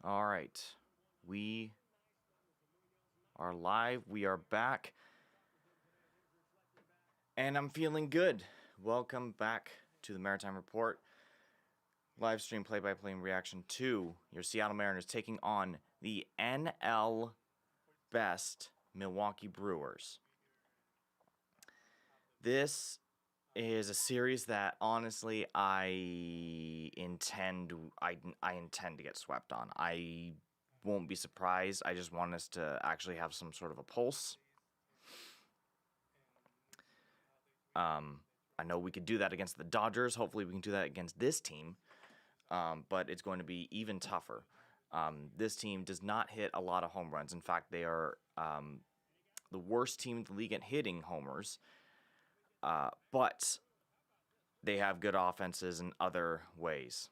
All right. We are live. We are back. And I'm feeling good. Welcome back to the Maritime Report. Live stream play-by-play and reaction to your Seattle Mariners taking on the NL Best Milwaukee Brewers. This is a series that honestly I intend to get swept on. I won't be surprised. I just want us to actually have some sort of a pulse. I know we could do that against the Dodgers. Hopefully we can do that against this team. But it's going to be even tougher. This team does not hit a lot of home runs. In fact, they are the worst team in the league at hitting homers. But they have good offenses in other ways.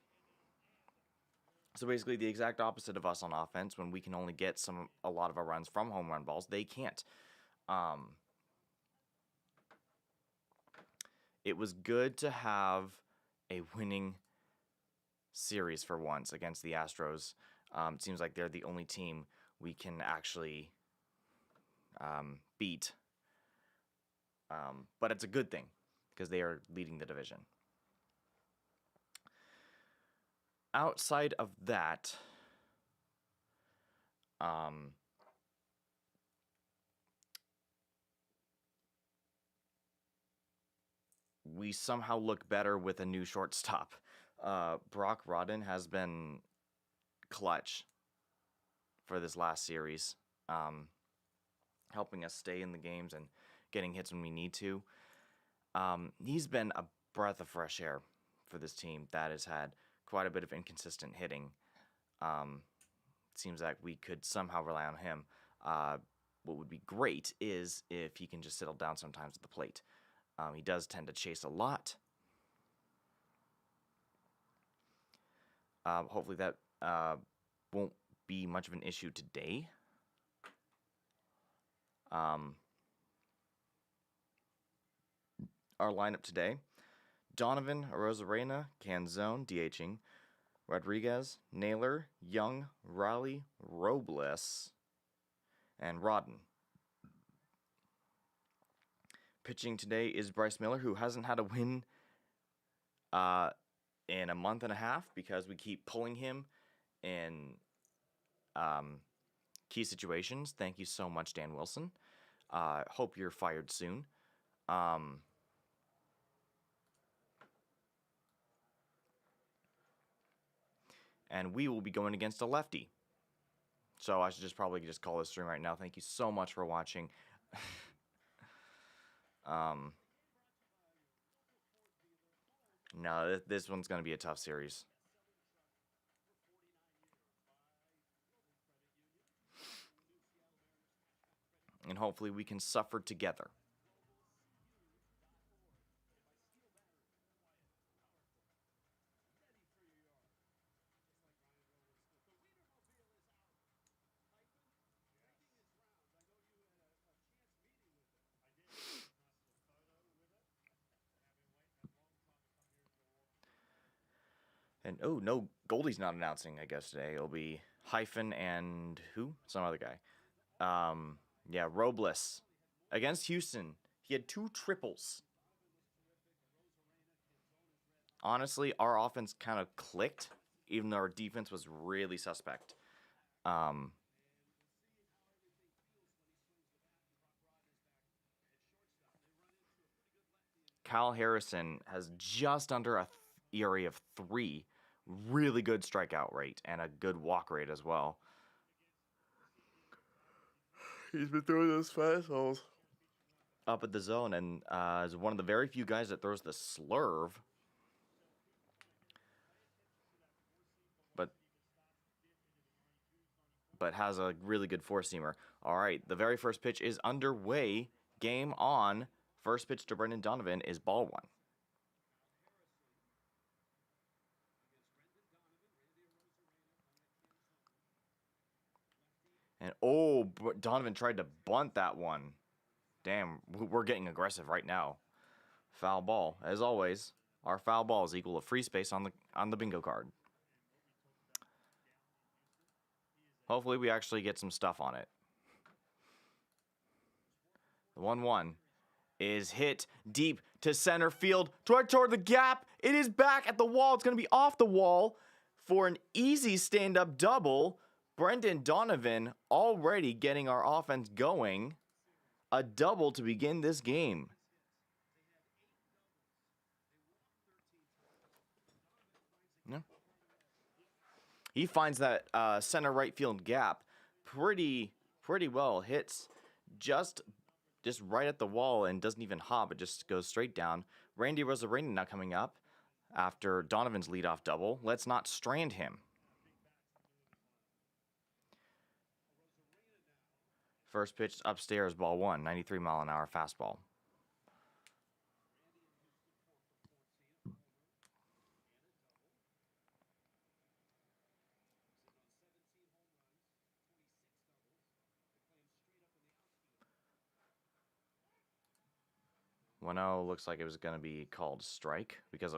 So basically the exact opposite of us on offense. When we can only get a lot of our runs from home run balls, they can't. It was good to have a winning series for once against the Astros. It seems like they're the only team we can actually beat. But it's a good thing because they are leading the division. Outside of that, we somehow look better with a new shortstop. Brock Rodden has been clutch for this last series, helping us stay in the games and getting hits when we need to. He's been a breath of fresh air for this team that has had quite a bit of inconsistent hitting. Seems like we could somehow rely on him. What would be great is if he can just settle down sometimes at the plate. He does tend to chase a lot. Hopefully that won't be much of an issue today. Our lineup today: Donovan, Arozarena, Canzone, DHing, Rodriguez, Naylor, Young, Raleigh, Robles, and Rodden. Pitching today is Bryce Miller, who hasn't had a win in a month and a half because we keep pulling him in key situations. Thank you so much, Dan Wilson. Hope you're fired soon. And we will be going against a lefty. So I should probably call this stream right now. Thank you so much for watching. No, this one's going to be a tough series. And hopefully we can suffer together. And, oh, no, Goldie's not announcing, I guess, today. It'll be Hyphen and who? Some other guy. Yeah, Robles. Against Houston, he had 2 triples. Honestly, our offense kind of clicked, even though our defense was really suspect. Kyle Harrison has just under a ERA of 3. Really good strikeout rate and a good walk rate as well. He's been throwing those fastballs up at the zone and is one of the very few guys that throws the slurve. But has a really good four-seamer. All right, the very first pitch is underway. Game on. First pitch to Brendan Donovan is ball 1. And, oh, Donovan tried to bunt that one. Damn, we're getting aggressive right now. Foul ball, as always. Our foul ball is equal to free space on the bingo card. Hopefully we actually get some stuff on it. The 1-1 is hit deep to center field, right toward the gap. It is back at the wall. It's going to be off the wall for an easy stand-up double. Brendan Donovan already getting our offense going. A double to begin this game. Yeah. He finds that center right field gap pretty well. Hits just right at the wall and doesn't even hop. It just goes straight down. Randy Rosarena now coming up after Donovan's leadoff double. Let's not strand him. First pitch upstairs, ball 1, 93-mile-an-hour fastball. One-0 looks like it was going to be called strike because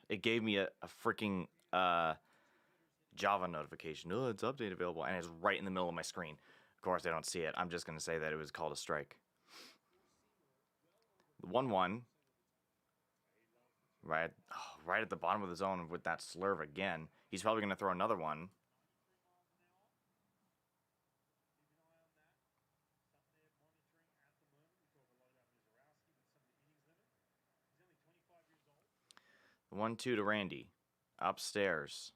it gave me a freaking Java notification. Oh, it's update available, and it's right in the middle of my screen. Of course, I don't see it. I'm just going to say that it was called a strike. 1-1. Right at the bottom of the zone with that slurve again. He's probably going to throw another one. The 1-2 to Randy. Upstairs.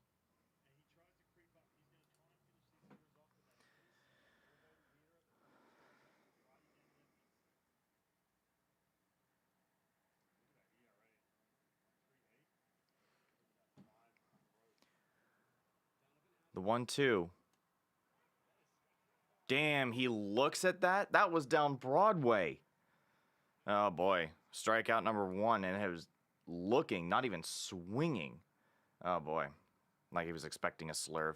The 1-2. Damn, he looks at that? That was down Broadway. Oh, boy. Strikeout number 1, and it was looking, not even swinging. Oh, boy. Like he was expecting a slurve.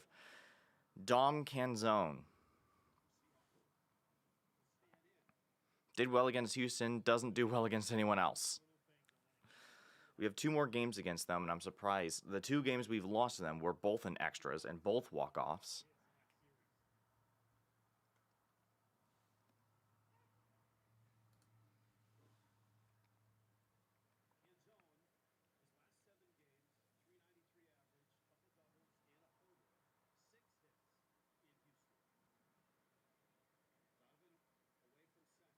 Dom Canzone. Did well against Houston, doesn't do well against anyone else. We have 2 more games against them, and I'm surprised. The 2 games we've lost to them were both in extras and both walk-offs.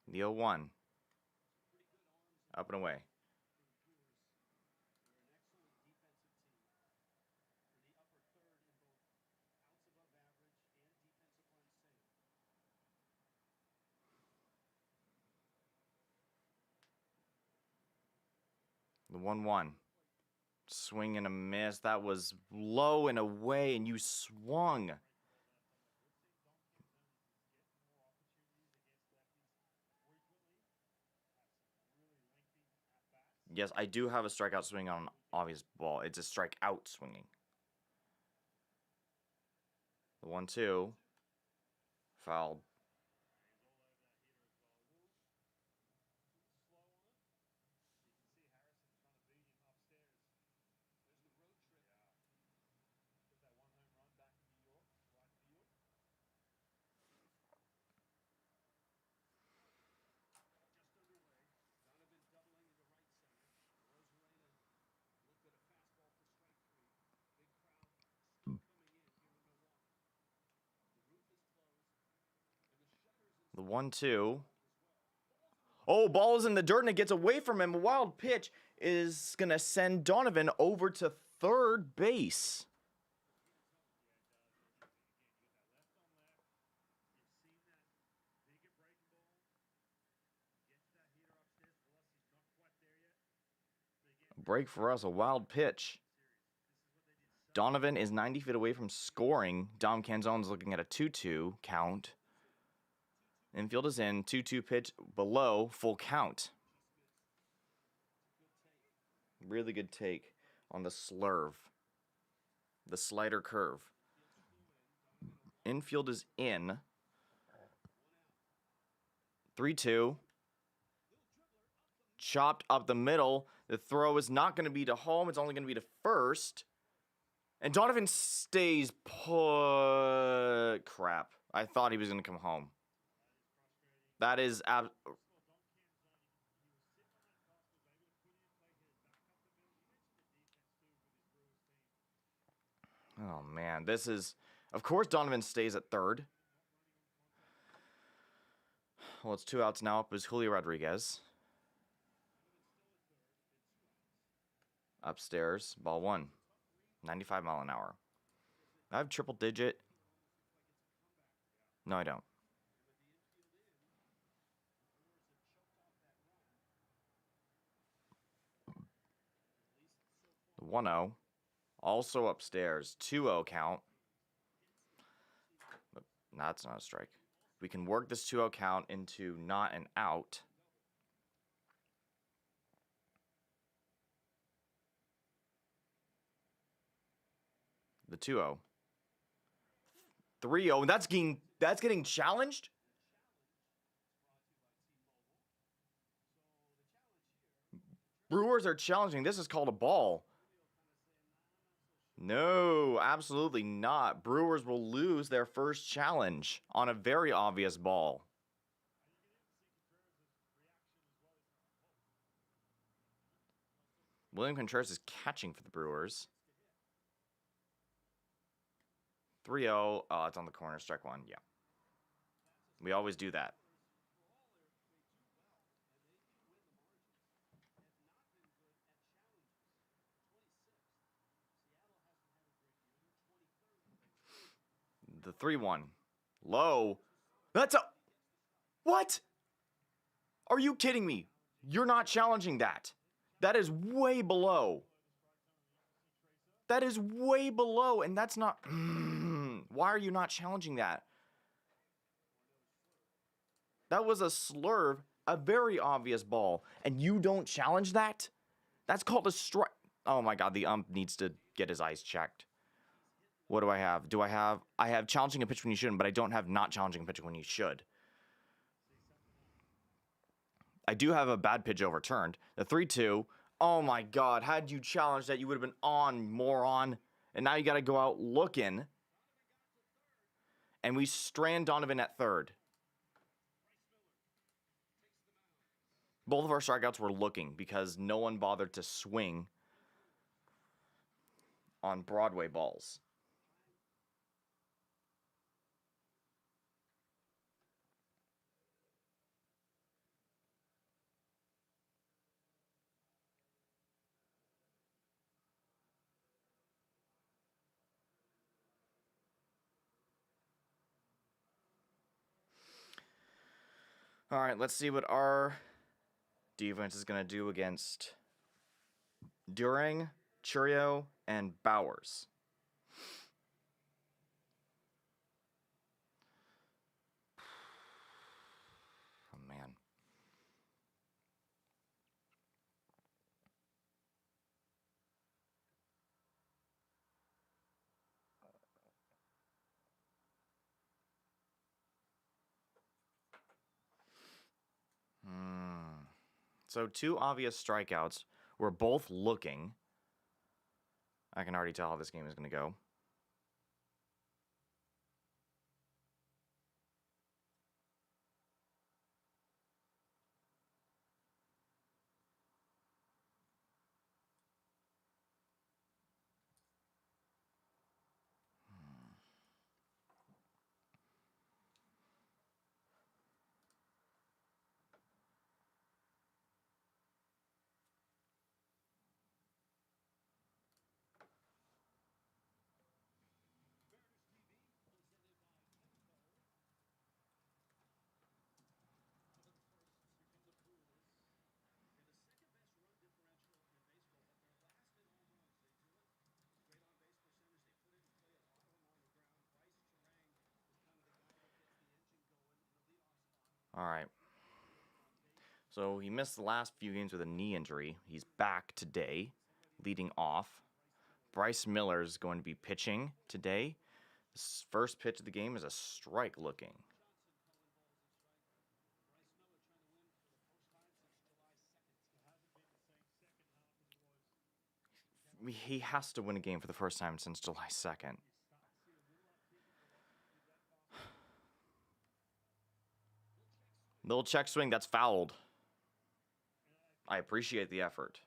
The 0-1. Up and away. The 1-1. Swing and a miss. That was low and away, and you swung. Yes, I do have a strikeout swing on an obvious ball. It's a strikeout swinging. The 1-2. Fouled. The 1-2. Oh, ball is in the dirt and it gets away from him. A wild pitch is going to send Donovan over to third base. Break for us, a wild pitch. Donovan is 90 feet away from scoring. Dom Canzone's looking at a 2-2 count. Infield is in, 2-2 pitch below, full count. Really good take on the slurve. The slider curve. Infield is in. 3-2. Chopped up the middle. The throw is not going to be to home. It's only going to be to first. And Donovan stays put. Crap. I thought he was going to come home. That is oh, man. This is... Of course Donovan stays at third. Well, it's 2 outs now. Up is Julio Rodriguez. Upstairs. Ball 1. 95 mile an hour. I have triple digit. No, I don't. The 1-0. Also upstairs. 2-0 count. But that's not a strike. We can work this 2-0 count into not an out. The 2-0. 3-0. That's getting challenged? Brewers are challenging. This is called a ball. No, absolutely not. Brewers will lose their first challenge on a very obvious ball. William Contreras is catching for the Brewers. 3-0. Oh, it's on the corner. Strike 1. Yeah. We always do that. The 3-1. Low. That's a... What? Are you kidding me? You're not challenging that. That is way below. That is way below, and that's not... Why are you not challenging that? That was a slurve, a very obvious ball, and you don't challenge that? That's called a strike. Oh my god, the ump needs to get his eyes checked. What do I have? I have challenging a pitch when you shouldn't, but I don't have not challenging a pitch when you should. I do have a bad pitch overturned. The 3-2. Oh my god, had you challenged that, you would have been on, moron. And now you got to go out looking. And we strand Donovan at third. Both of our strikeouts were looking because no one bothered to swing on Broadway balls. All right, let's see what our defense is going to do against During, Churio, and Bowers. Oh, man. So 2 obvious strikeouts. We're both looking. I can already tell how this game is going to go. All right. So he missed the last few games with a knee injury. He's back today, leading off. Bryce Miller is going to be pitching today. His first pitch of the game is a strike looking. he has to win a game for the first time since July 2nd. Little check swing, that's fouled. I appreciate the effort.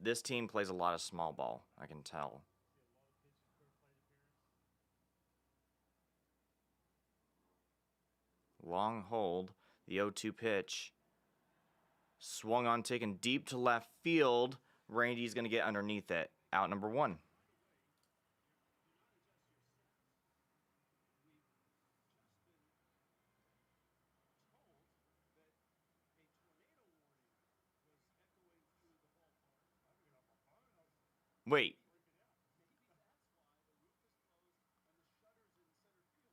This team plays a lot of small ball, I can tell. Long hold, the 0-2 pitch. Swung on, taken deep to left field. Randy's going to get underneath it. Out number 1. Wait.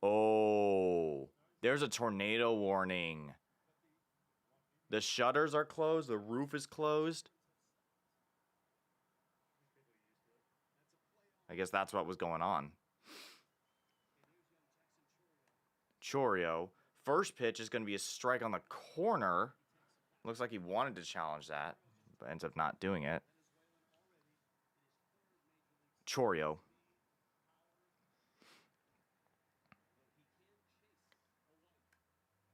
Oh, there's a tornado warning. The shutters are closed. The roof is closed. I guess that's what was going on. Choreo. First pitch is going to be a strike on the corner. Looks like he wanted to challenge that, but ends up not doing it. Choreo.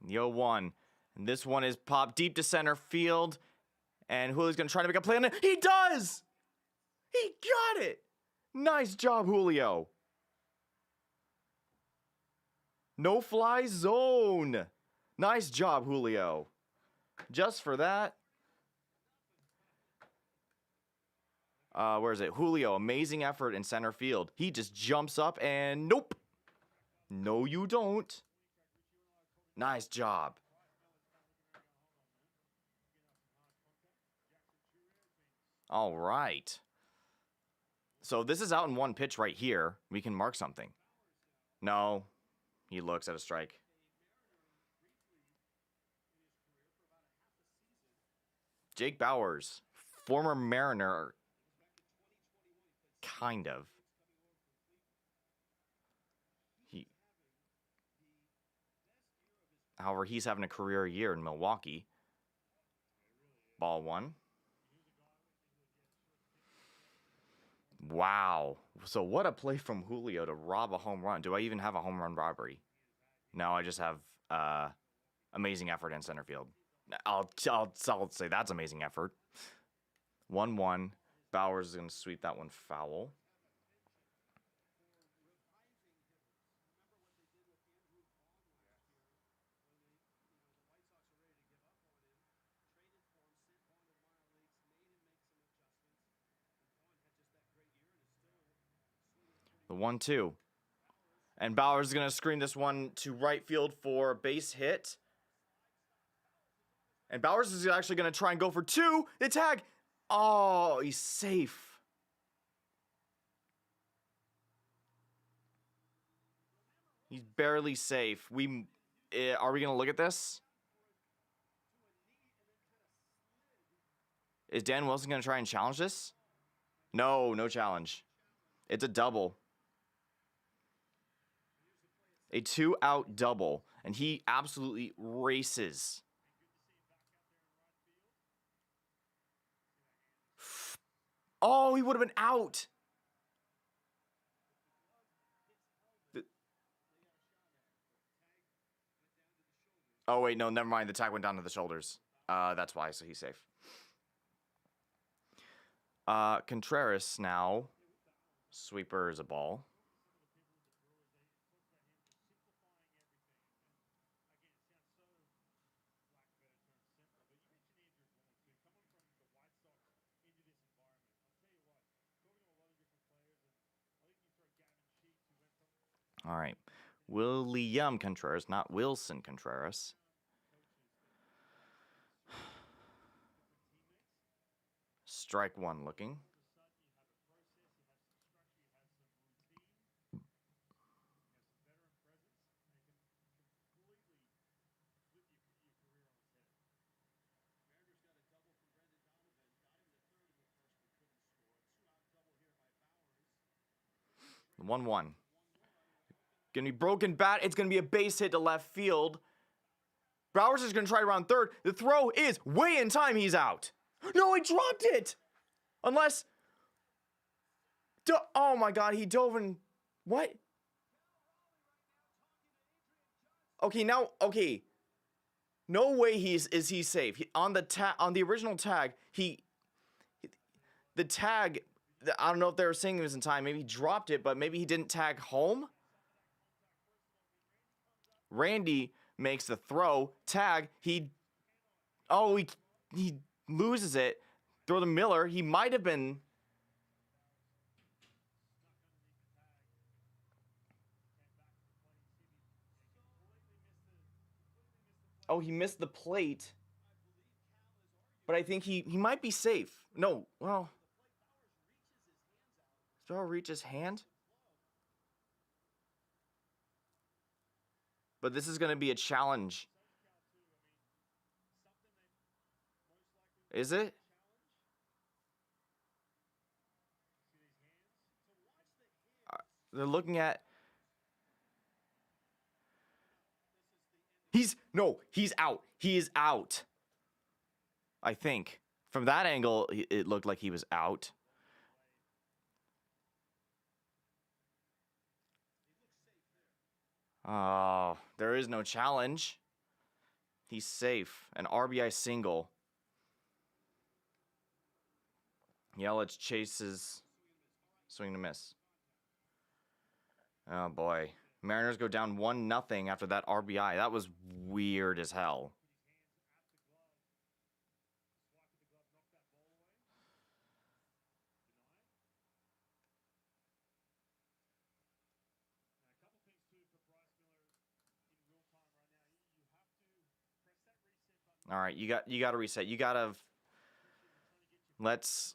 The 0-1. And this one is popped deep to center field. And Julio's going to try to make a play on it. He does! He got it! Nice job, Julio. No fly zone. Nice job, Julio. Just for that. Where is it? Julio, amazing effort in center field. He just jumps up and nope. No, you don't. Nice job. All right. So this is out in 1 pitch right here. We can mark something. No. He looks at a strike. Jake Bauers, former Mariner. Kind of. However, he's having a career year in Milwaukee. Ball 1. Wow. So what a play from Julio to rob a home run. Do I even have a home run robbery? No, I just have amazing effort in center field. I'll say that's amazing effort. 1-1. Bauers is going to sweep that one foul. The 1-2. And Bauers is going to screen this one to right field for a base hit. And Bauers is actually going to try and go for 2. The tag. Oh, he's safe. He's barely safe. Are we going to look at this? Is Dan Wilson going to try and challenge this? No challenge. It's a double. A 2-out double. And he absolutely races. Oh, he would have been out. Oh, wait, no, never mind. The tag went down to the shoulders. That's why, so he's safe. Contreras now. Sweeper is a ball. All right. William Contreras, not Wilson Contreras. Strike one looking. The 1-1. Gonna be broken bat. It's gonna be a base hit to left field. Bowers is gonna try around third. The throw is way in time. He's out. No, he dropped it. Unless. Oh my God, he dove in. What? Okay, now. Okay. No way is he safe. On the original tag, the tag. I don't know if they were saying it was in time. Maybe he dropped it, but maybe he didn't tag home. Randy makes the throw. Tag. He loses it. Throw to Miller. He might have been. Oh, he missed the plate. But I think he might be safe. No, well. Does Bauer reach his hand? But this is going to be a challenge. Is it? They're looking at. He's out. He is out. I think. From that angle, it looked like he was out. Oh, there is no challenge. He's safe. An RBI single. Yelich chases. Swing and a miss. Oh boy. Mariners go down 1-0 after that RBI. That was weird as hell. All right, you got to reset. You got to let's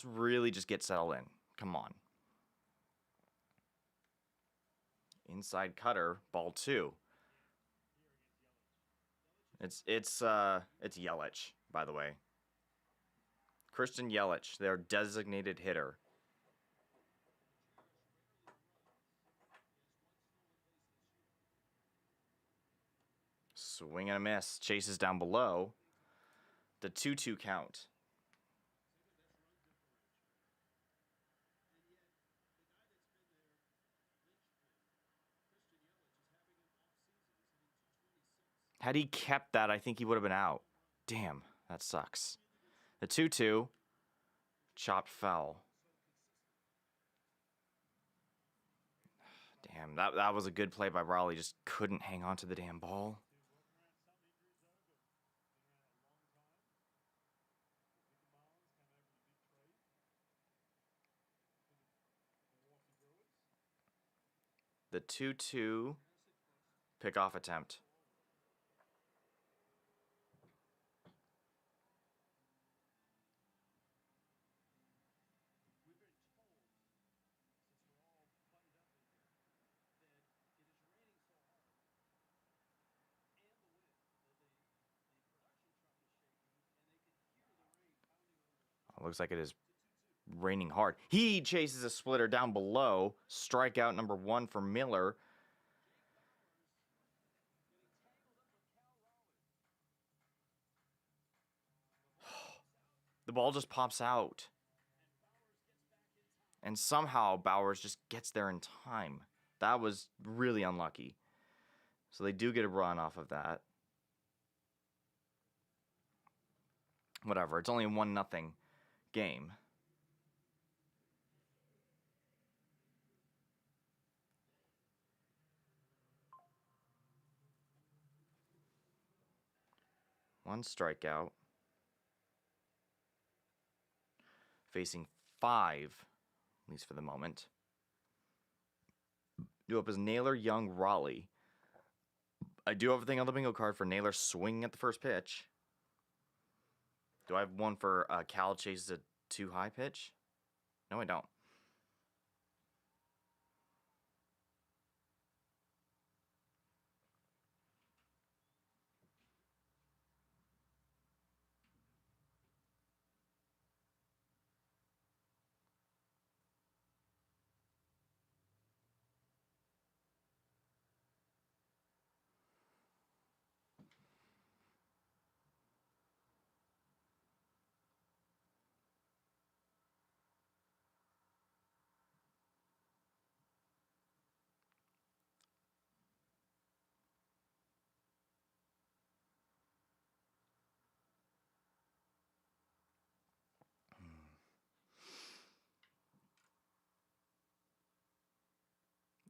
really just get settled in. Come on. Inside cutter, ball 2. It's Yelich, by the way. Christian Yelich, their designated hitter. Swing and a miss. Chases down below. The 2-2 count. Had he kept that, I think he would have been out. Damn, that sucks. The 2-2. Chopped foul. Damn, that was a good play by Raleigh. Just couldn't hang on to the damn ball. The 2-2 pickoff attempt. Looks like it is raining hard. He chases a splitter down below. Strikeout number 1 for Miller. The ball just pops out. And somehow Bowers just gets there in time. That was really unlucky. So they do get a run off of that. Whatever. It's only a 1-0 game. One strikeout. Facing 5, at least for the moment. Due up is Naylor, Young, Raleigh. I do have a thing on the bingo card for Naylor swinging at the first pitch. Do I have one for Cal chases a too high pitch? No, I don't.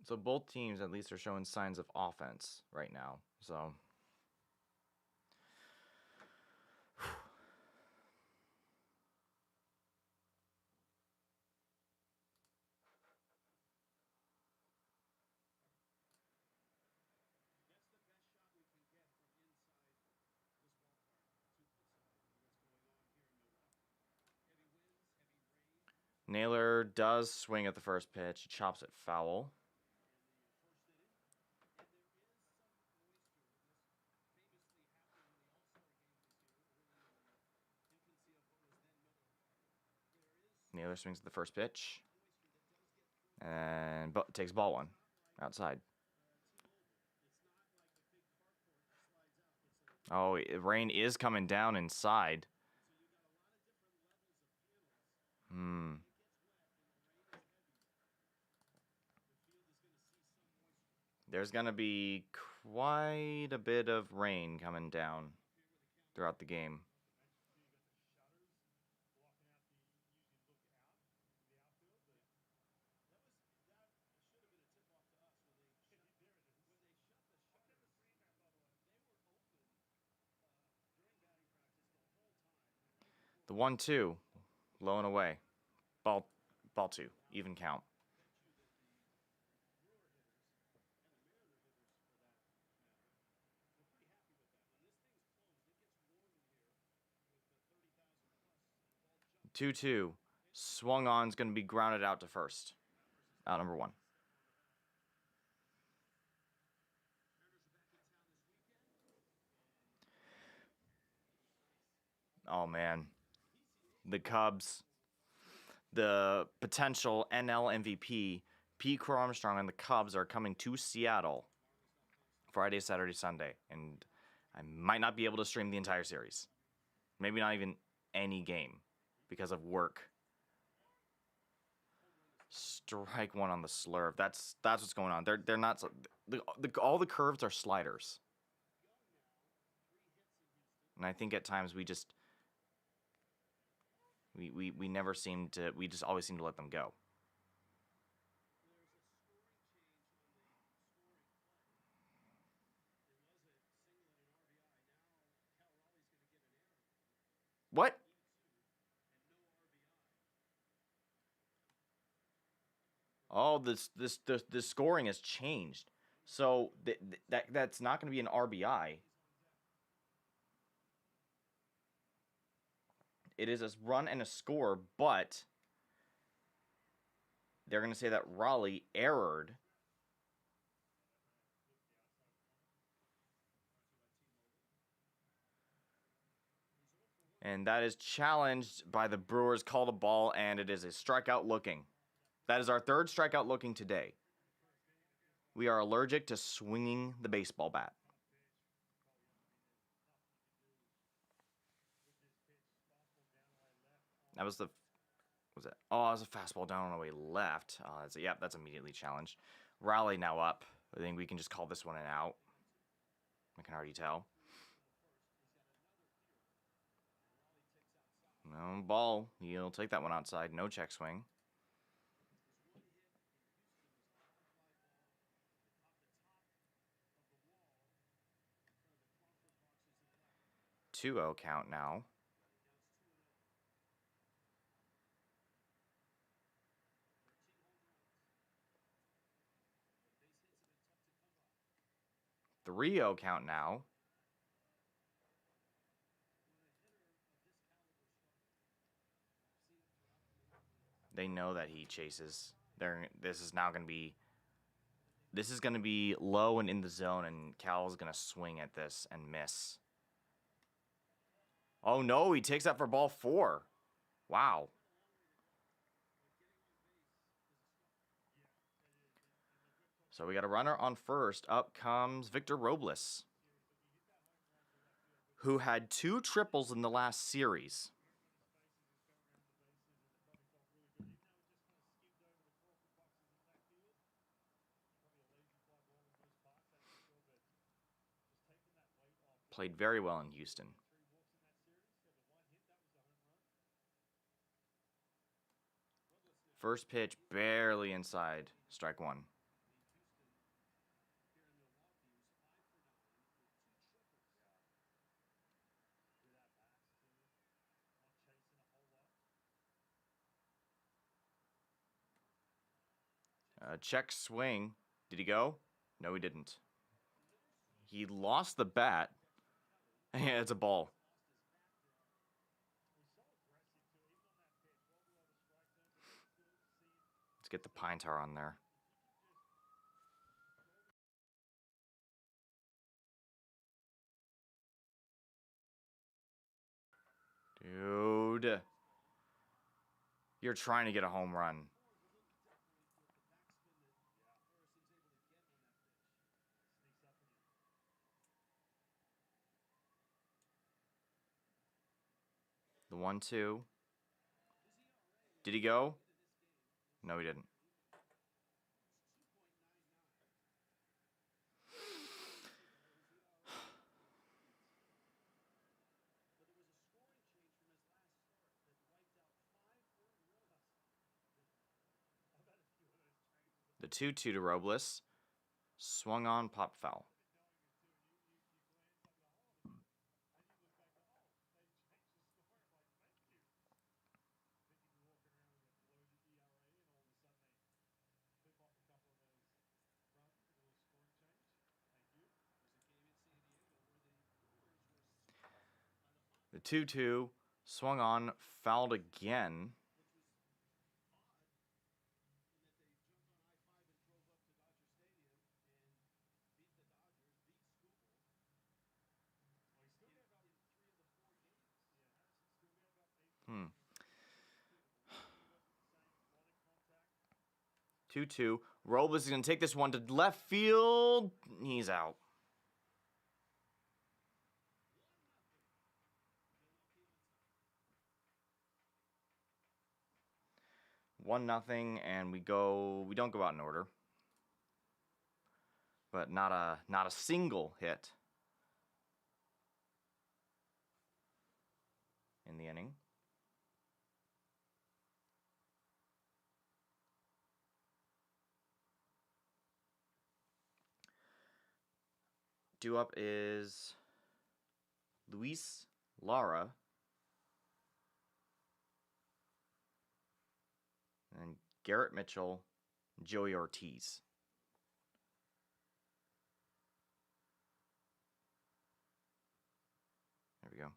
So both teams at least are showing signs of offense right now. So Naylor does swing at the first pitch. He chops it foul. Naylor swings at the first pitch. And takes ball one outside. Oh, rain is coming down inside. There's going to be quite a bit of rain coming down throughout the game. The 1-2, low and away. Ball 2, even count. Two. Swung on is going to be grounded out to first. Out number 1. Oh, man. The Cubs, the potential NL MVP, Pete Crow Armstrong and the Cubs are coming to Seattle Friday, Saturday, Sunday. And I might not be able to stream the entire series. Maybe not even any game because of work. Strike one on the slurve. That's what's going on. They're not. All the curves are sliders. And I think at times we just we never seem to. We just always seem to let them go. What? Oh, the scoring has changed. So that's not going to be an RBI. It is a run and a score, but they're going to say that Raleigh errored. And that is challenged by the Brewers, called a ball, and it is a strikeout looking. That is our third strikeout looking today. We are allergic to swinging the baseball bat. That was was it? Oh, it was a fastball down on the way left. That's immediately challenged. Raleigh now up. I think we can just call this one an out. I can already tell. No ball. He'll take that one outside. No check swing. 2-0 count now. 3-0 count now. They know that he chases. This is going to be low and in the zone, and Cal's going to swing at this and miss. Oh no, he takes that for ball 4. Wow. So we got a runner on first. Up comes Victor Robles, who had 2 triples in the last series. Played very well in Houston. First pitch, barely inside. Strike 1. Check swing. Did he go? No, he didn't. He lost the bat. Yeah, it's a ball. Let's get the pine tar on there. Dude. You're trying to get a home run. The 1-2. Did he go? No, he didn't. The 2-2 to Robles. Swung on, pop foul. The 2-2 swung on, fouled again. Hmm. 2-2. Robles is going to take this one to left field. He's out. One nothing, and we don't go out in order. But not a single hit in the inning. Due up is Luis Lara and Garrett Mitchell, Joey Ortiz. There we go.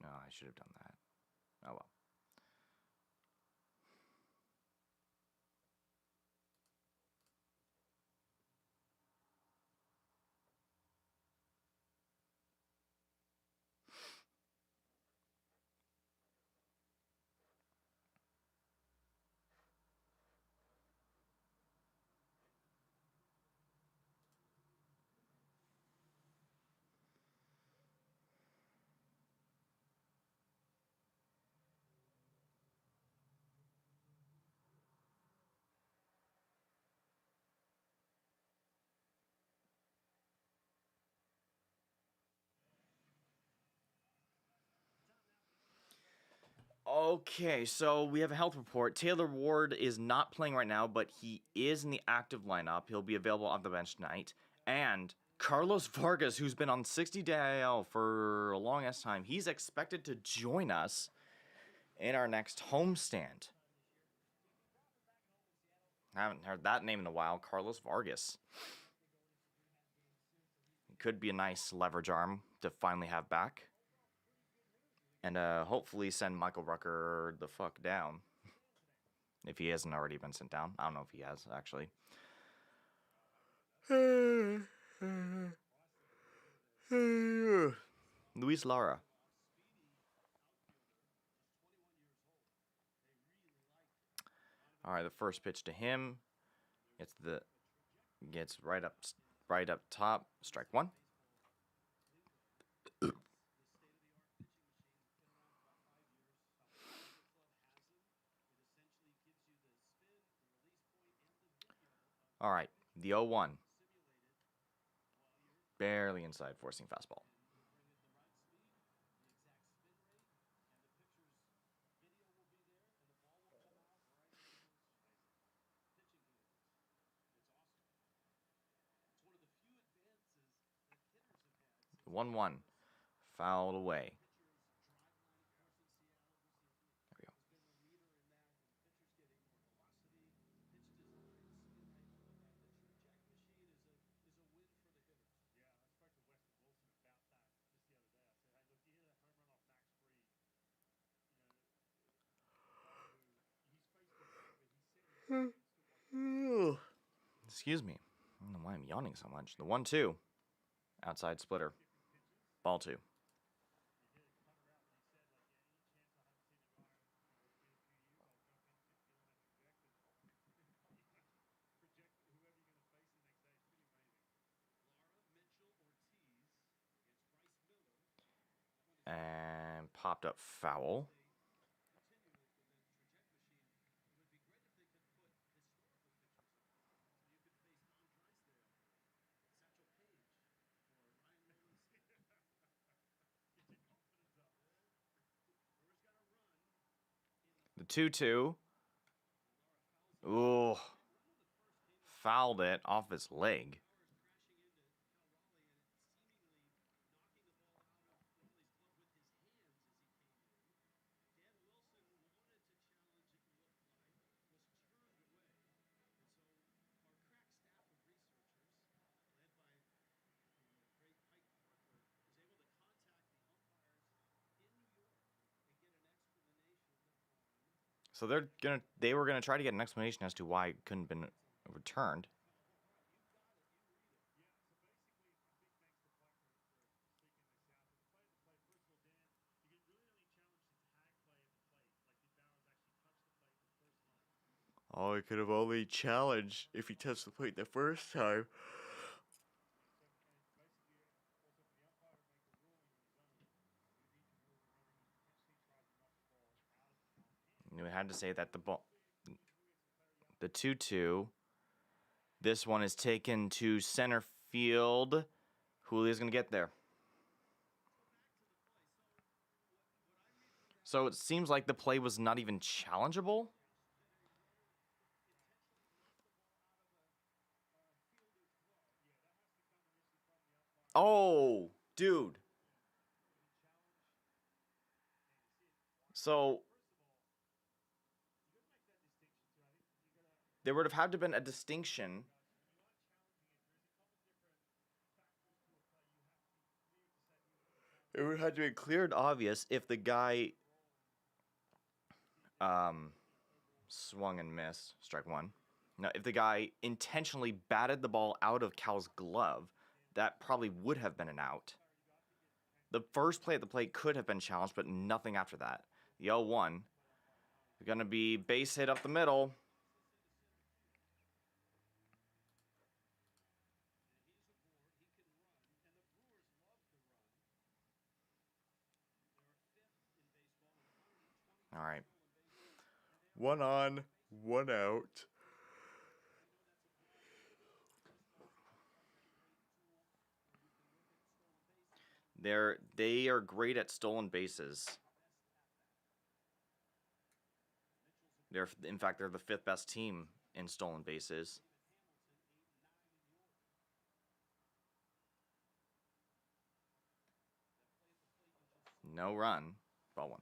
No, I should have done that. Oh well. Okay, so we have a health report. Taylor Ward is not playing right now, but he is in the active lineup. He'll be available off the bench tonight. And Carlos Vargas, who's been on 60-day IL for a long ass time, he's expected to join us in our next homestand. I haven't heard that name in a while, Carlos Vargas. It could be a nice leverage arm to finally have back. And hopefully send Michael Rucker the fuck down. If he hasn't already been sent down. I don't know if he has, actually. Luis Lara. All right, the first pitch to him. Gets right up top. Strike one. All right, the 0-1. Barely inside, forcing fastball. The 1-1. Fouled away. There we go. Excuse me. I don't know why I'm yawning so much. The 1-2. Outside splitter. Ball 2. And popped up foul. The 2-2. Ooh. Fouled it off his leg. So they were gonna try to get an explanation as to why it couldn't have been returned. Oh, he could have only challenged if he touched the plate the first time. You had to say that the 2-2. This one is taken to center field. Julia's gonna get there. So it seems like the play was not even challengeable. Oh, dude. So there would have had to have been a distinction. It would have had to be clear and obvious if the guy swung and missed, strike one. Now, if the guy intentionally batted the ball out of Cal's glove, that probably would have been an out. The first play at the plate could have been challenged, but nothing after that. The 0-1. Going to be base hit up the middle. All right. 1 on, 1 out. They are great at stolen bases. In fact, they're the 5th best team in stolen bases. No run. Ball one.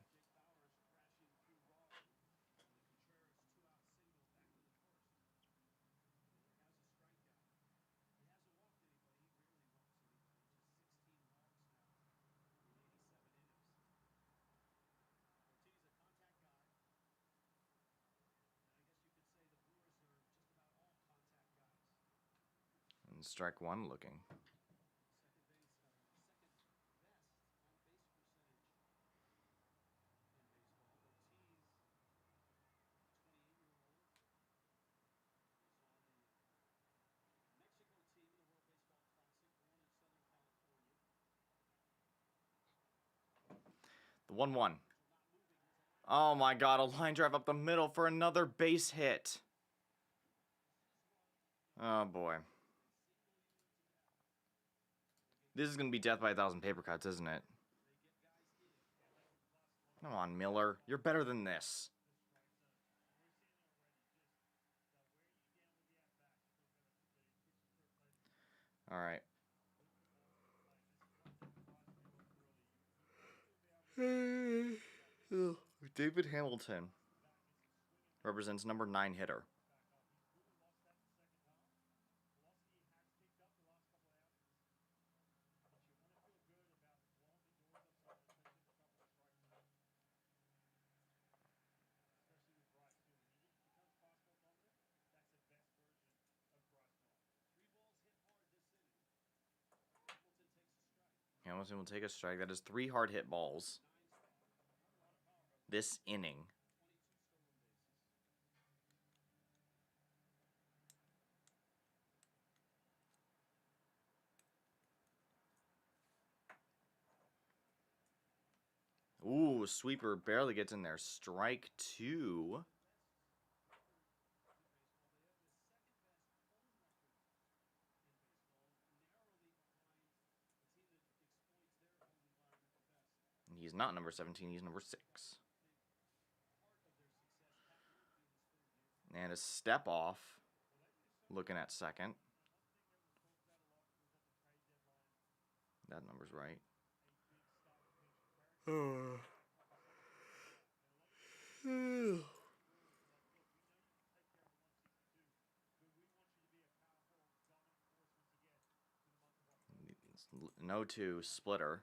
And strike one looking. The 1-1. Oh my god, a line drive up the middle for another base hit. Oh boy. This is going to be death by 1,000 paper cuts, isn't it? Come on, Miller. You're better than this. All right. David Hamilton represents number 9 hitter. Hamilton will take a strike. That is 3 hard hit balls this inning. Ooh, sweeper barely gets in there. Strike 2. He's not number 17, he's number 6. And a step off. Looking at second. That number's right. An 0-2 splitter.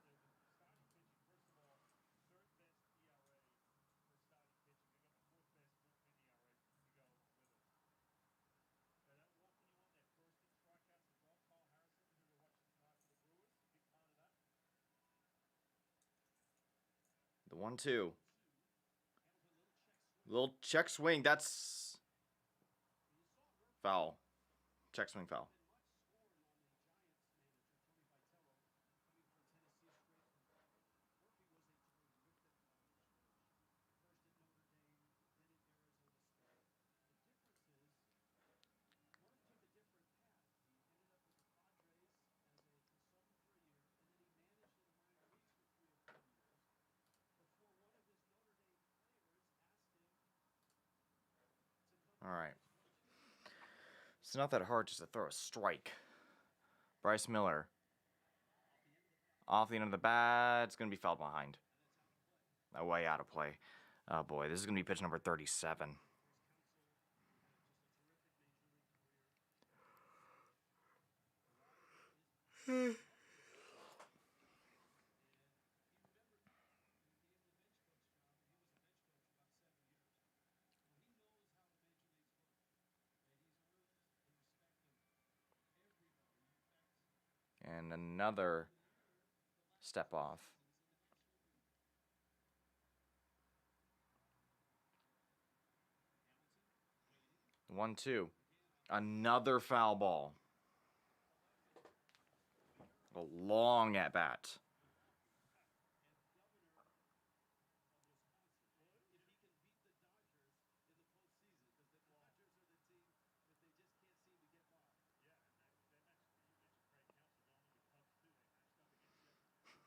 The 1-2. Little check swing. That's foul. Check swing foul. All right. It's not that hard just to throw a strike. Bryce Miller. Off the end of the bat. It's going to be fouled behind. Way out of play. Oh boy, this is going to be pitch number 37. And another step off. The 1-2. Another foul ball. A long at bat.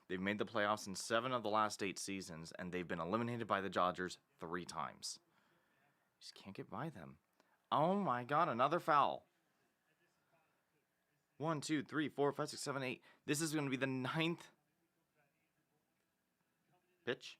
They've made the playoffs in 7 of the last 8 seasons, and they've been eliminated by the Dodgers 3 times. Just can't get by them. Oh my god, another foul. 1, 2, 3, 4, 5, 6, 7, 8. This is going to be the 9th pitch.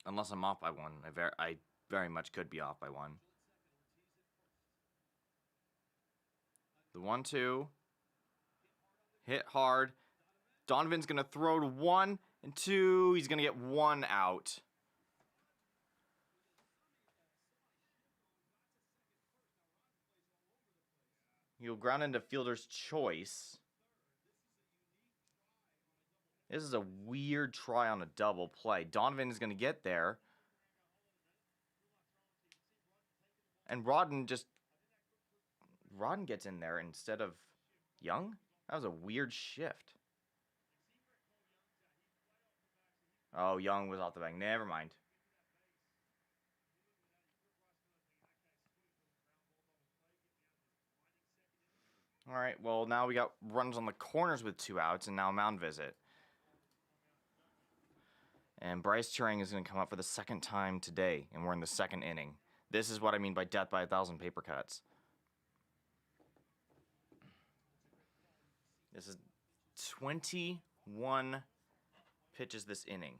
Unless I'm off by one. I very much could be off by one. The 1-2. Hit hard. Donovan's going to throw to 1 and 2. He's going to get 1 out. He'll ground into fielder's choice. This is a weird try on a double play. Donovan is going to get there. And Rodden gets in there instead of Young? That was a weird shift. Oh, Young was off the bank. Never mind. All right, well, now we got runs on the corners with 2 outs, and now mound visit. And Bryce Turing is going to come up for the 2nd time today, and we're in the 2nd inning. This is what I mean by death by 1,000 paper cuts. This is 21 pitches this inning.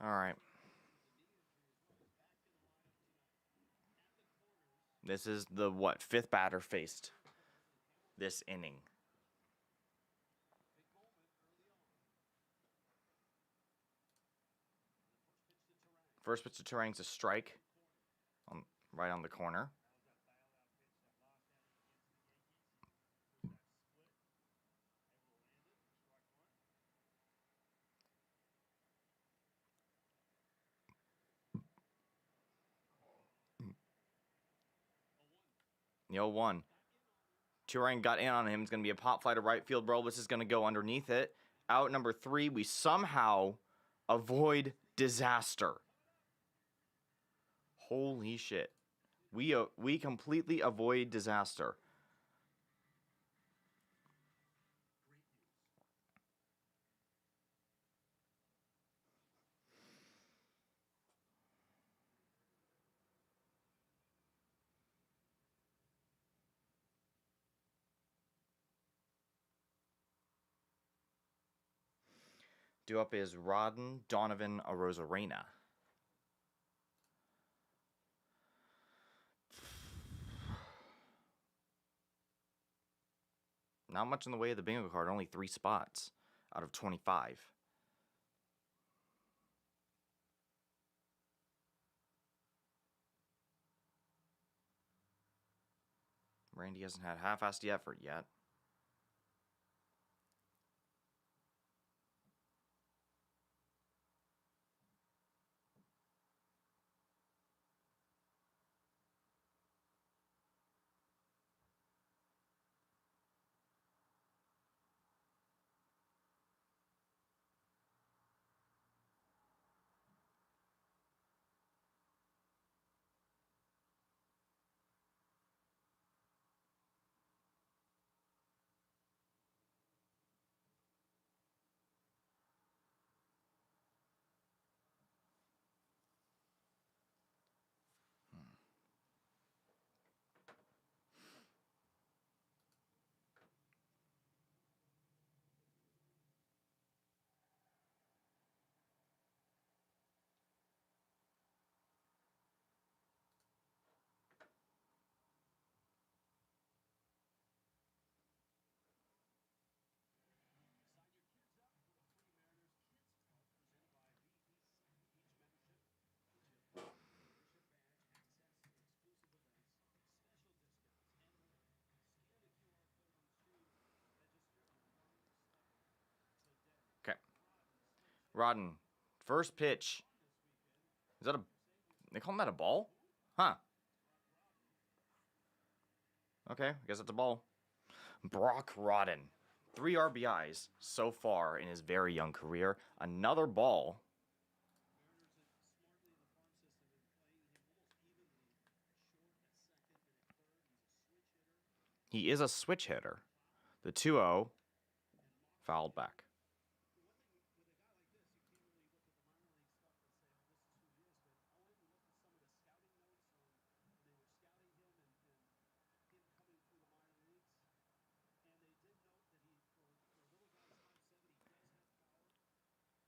All right. This is the, 5th batter faced this inning. First pitch to Turang's a strike, right on the corner. The 0-1. Turang got in on him. It's going to be a pop fly to right field. Robles is going to go underneath it. Out number 3. We somehow avoid disaster. Holy shit. We completely avoid disaster. Due up is Rodden, Donovan, Arozarena. Not much in the way of the bingo card, only 3 spots out of 25. Randy hasn't had half-assed the effort yet. Rodden, first pitch. Is that a... They call that a ball? Huh. Okay, I guess it's a ball. Brock Rodden. 3 RBIs so far in his very young career. Another ball. He is a switch hitter. The 2-0 fouled back.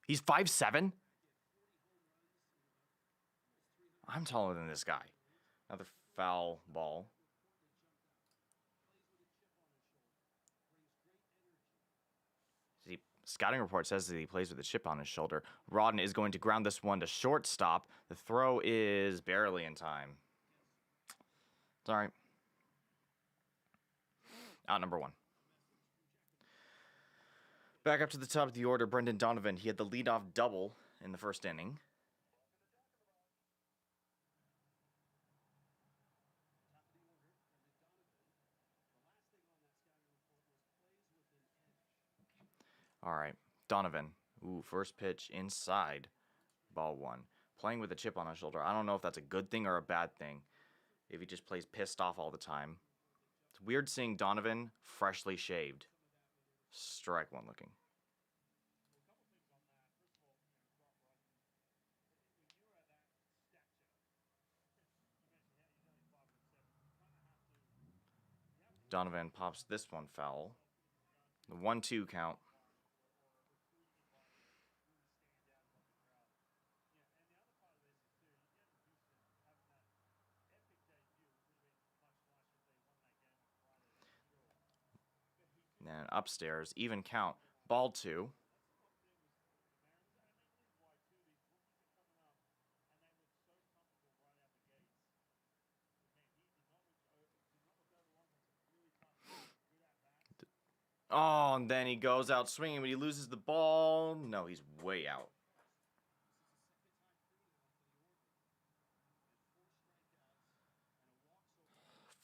He's 5'7"? I'm taller than this guy. Another foul ball. Scouting report says that he plays with a chip on his shoulder. Rodden is going to ground this one to shortstop. The throw is barely in time. It's all right. Out number 1. Back up to the top of the order, Brendan Donovan. He had the leadoff double in the first inning. All right, Donovan. Ooh, first pitch inside. Ball 1. Playing with a chip on his shoulder. I don't know if that's a good thing or a bad thing. If he just plays pissed off all the time. It's weird seeing Donovan freshly shaved. Strike 1 looking. Donovan pops this one foul. The 1-2 count. And then upstairs, even count. Ball 2. Oh, and then he goes out swinging, but he loses the ball. No, he's way out.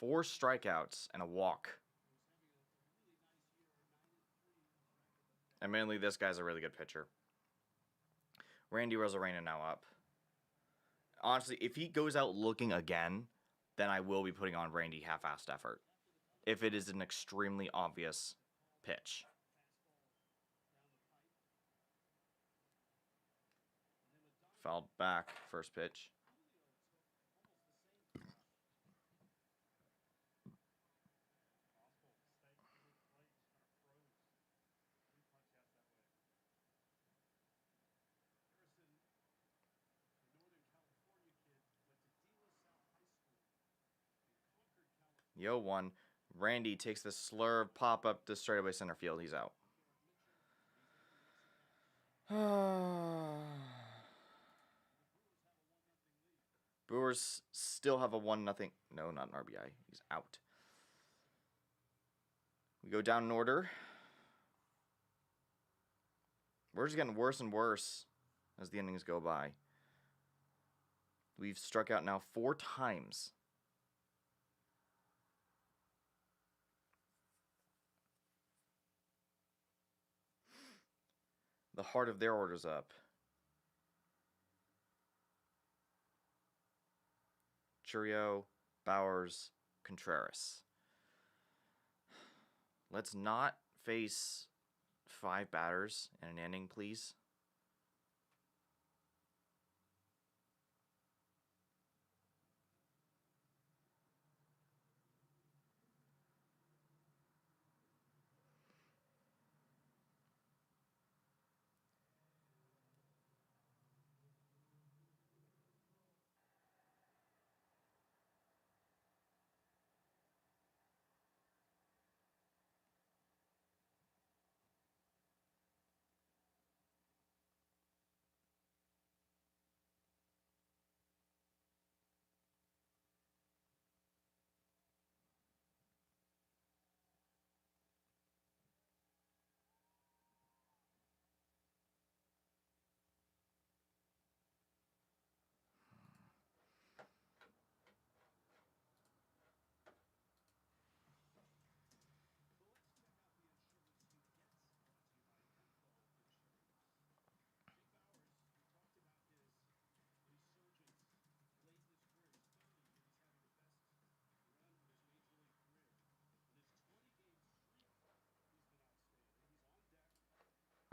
4 strikeouts and a walk. Admittedly, this guy's a really good pitcher. Randy Rosarena now up. Honestly, if he goes out looking again, then I will be putting on Randy half-assed effort. If it is an extremely obvious pitch. Fouled back, first pitch. Yo, 1. Randy takes the slurve, pop up to straightaway center field. He's out. Brewers still have a 1-0. No, not an RBI. He's out. We go down in order. We're just getting worse and worse as the innings go by. We've struck out now 4 times. The heart of their order's up. Churio, Bowers, Contreras. Let's not face 5 batters in an inning, please.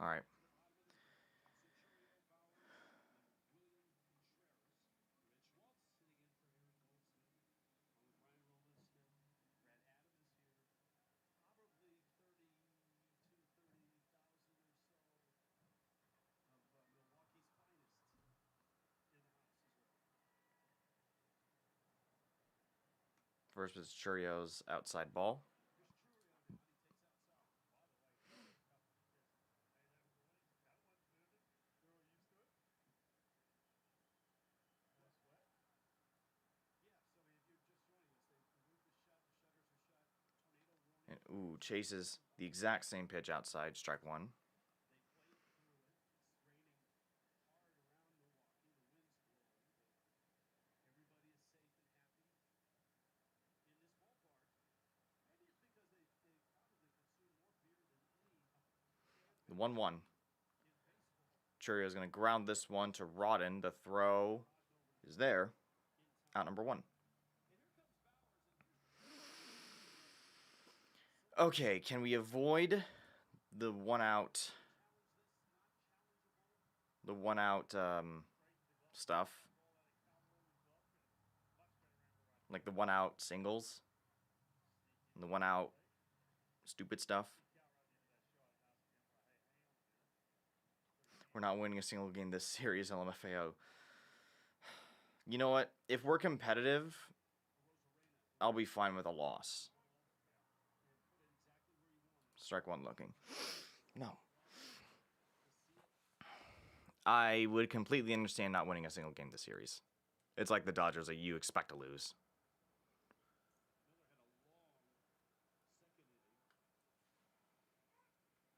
All right. First is Cheerios outside ball. And ooh, chases the exact same pitch outside, strike one. The 1-1. Cheerio's going to ground this one to Rodden. The throw is there. Out number one. Okay, can we avoid the one out stuff? Like the one out singles? And the one out stupid stuff? We're not winning a single game this series, LMFAO. You know what? If we're competitive, I'll be fine with a loss. Strike one looking. No. I would completely understand not winning a single game this series. It's like the Dodgers that you expect to lose.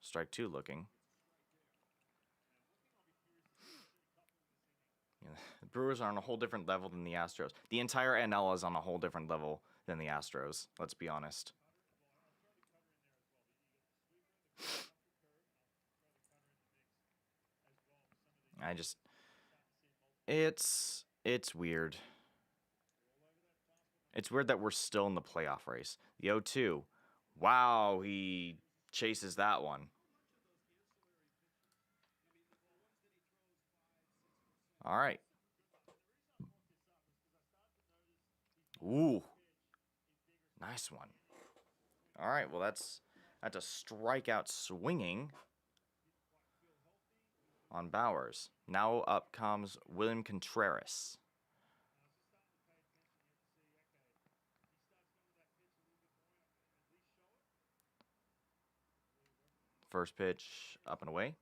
Strike two looking. Yeah, the Brewers are on a whole different level than the Astros. The entire NL is on a whole different level than the Astros. Let's be honest. It's weird. It's weird that we're still in the playoff race. The 0-2. Wow, he chases that one. All right. Ooh. Nice one. All right, well that's a strikeout swinging on Bowers. Now up comes William Contreras. First pitch up and away.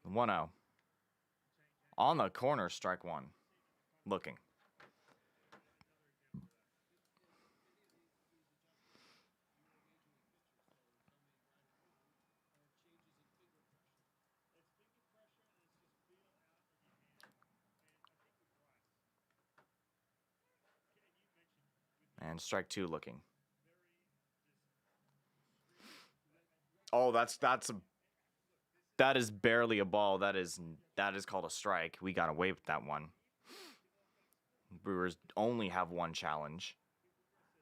The 1-0. On the corner, strike one. Looking. And strike two looking. Oh, that is barely a ball. That is called a strike. We got away with that one. Brewers only have one challenge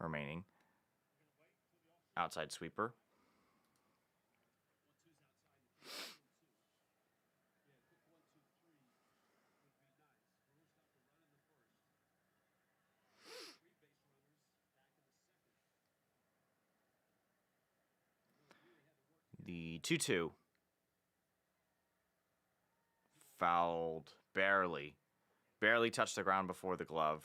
remaining. Outside sweeper. The 2-2. Fouled. Barely. Barely touched the ground before the glove.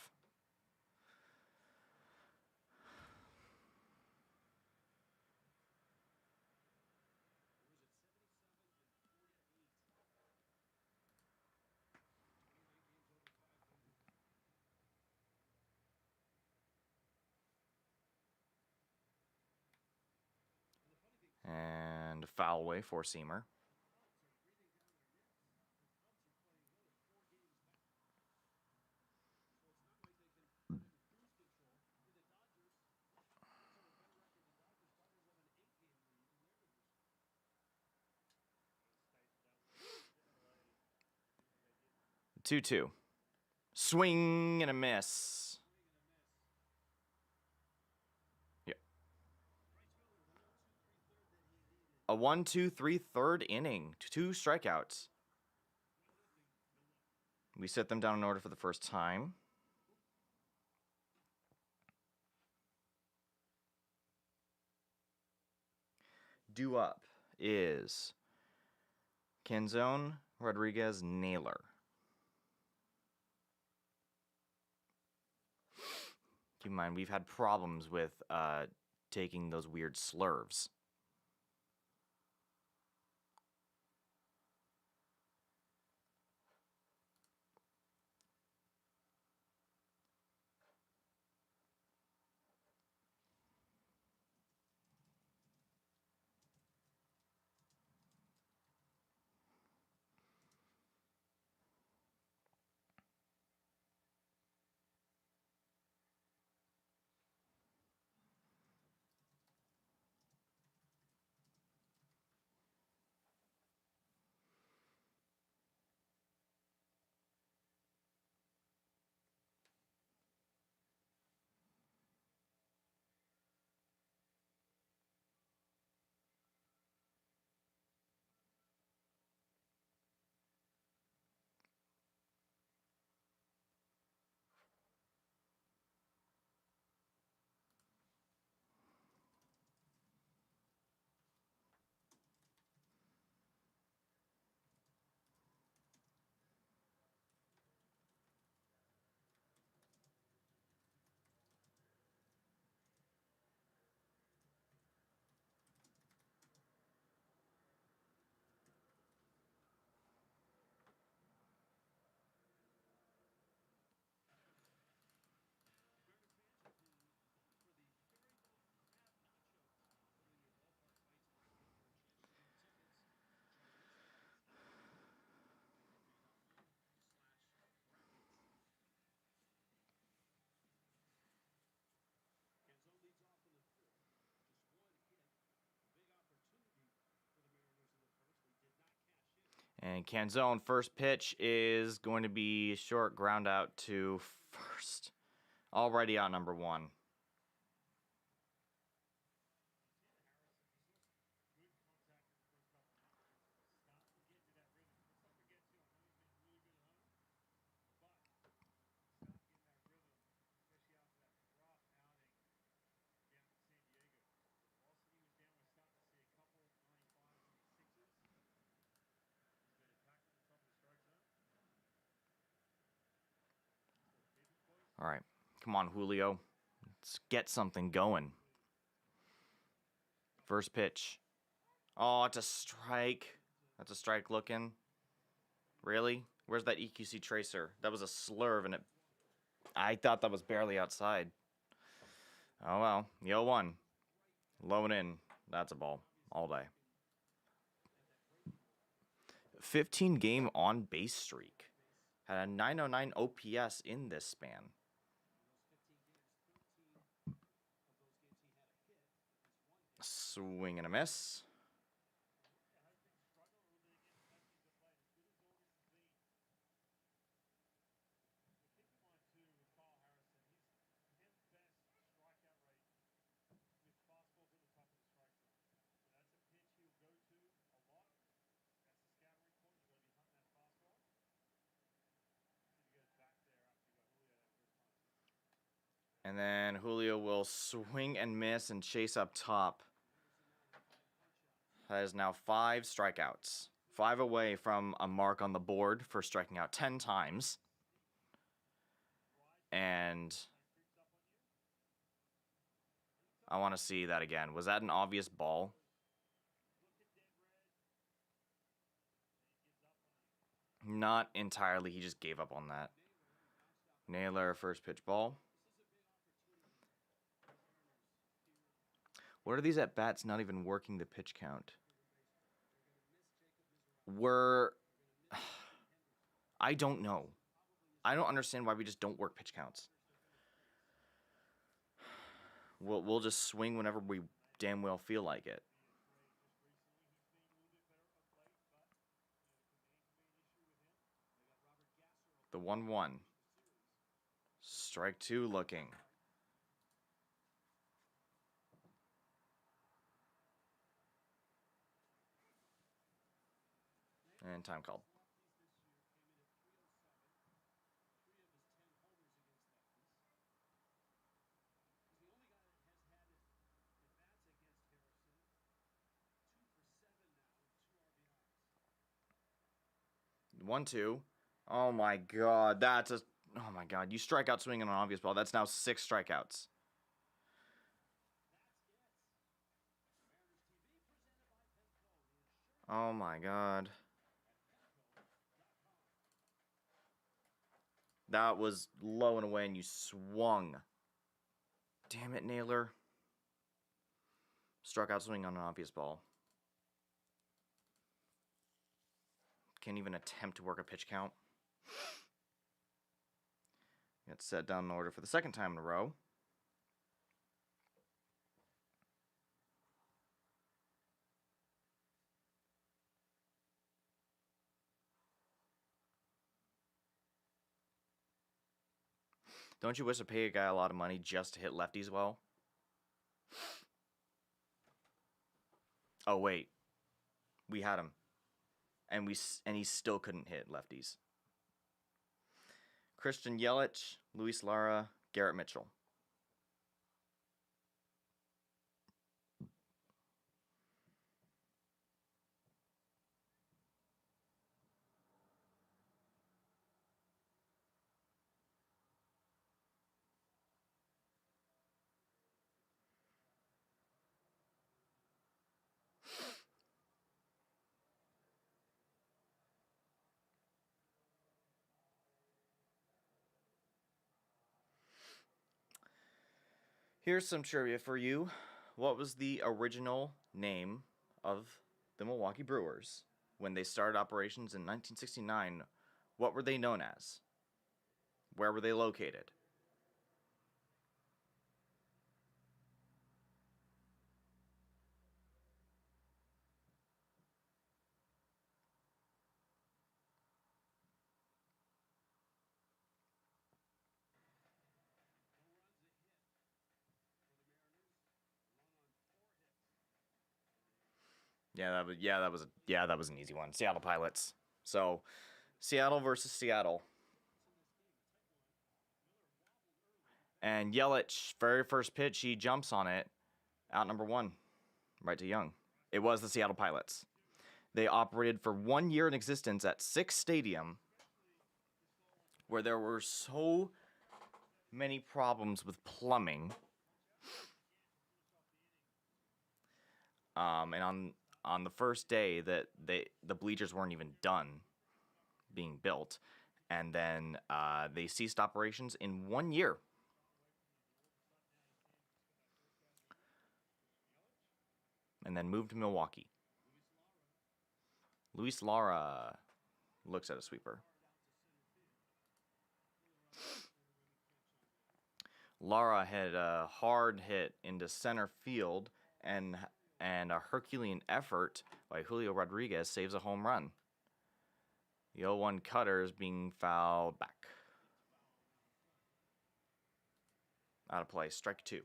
And foul away, four-seamer. 2-2. Swing and a miss. Yep. A 1-2-3 third inning. 2 strikeouts. We set them down in order for the first time. Due up is Canzone, Rodriguez, Naylor. Keep in mind, we've had problems with taking those weird slurves. And Canzone, first pitch is going to be short ground out to first. Already out number 1. All right. Come on, Julio. Let's get something going. First pitch. Oh, it's a strike. That's a strike looking. Really? Where's that EQC tracer? That was a slurve, and I thought that was barely outside. Oh, well. Yo, 1. Low and in. That's a ball. All day. 15-game on-base streak. Had a 909 OPS in this span. Swing and a miss. And then Julio will swing and miss and chase up top. That is now 5 strikeouts. 5 away from a mark on the board for striking out 10 times. And I want to see that again. Was that an obvious ball? Not entirely. He just gave up on that. Naylor, first pitch ball. What are these at-bats not even working the pitch count? I don't know. I don't understand why we just don't work pitch counts. We'll just swing whenever we damn well feel like it. The 1-1. Strike 2 looking. And time called. One, two. Oh my god, that's a... Oh my god, you strike out swinging on an obvious ball. That's now 6 strikeouts. Oh my god. That was low and away and you swung. Damn it, Naylor. Struck out swinging on an obvious ball. Can't even attempt to work a pitch count. Gets set down in order for the second time in a row. Don't you wish to pay a guy a lot of money just to hit lefties well? Oh, wait. We had him. And he still couldn't hit lefties. Christian Yelich, Luis Lara, Garrett Mitchell. Here's some trivia for you. What was the original name of the Milwaukee Brewers when they started operations in 1969? What were they known as? Where were they located? That was an easy one. Seattle Pilots. So, Seattle versus Seattle. And Yelich, very first pitch, he jumps on it. Out number 1, right to Young. It was the Seattle Pilots. They operated for 1 year in existence at Sick's Stadium, where there were so many problems with plumbing. And on the first day that the bleachers weren't even done being built, and then they ceased operations in 1 year. And then moved to Milwaukee. Luis Lara looks at a sweeper. Lara had a hard hit into center field, and a Herculean effort by Julio Rodriguez saves a home run. The 0-1 cutter is being fouled back. Out of play, strike 2.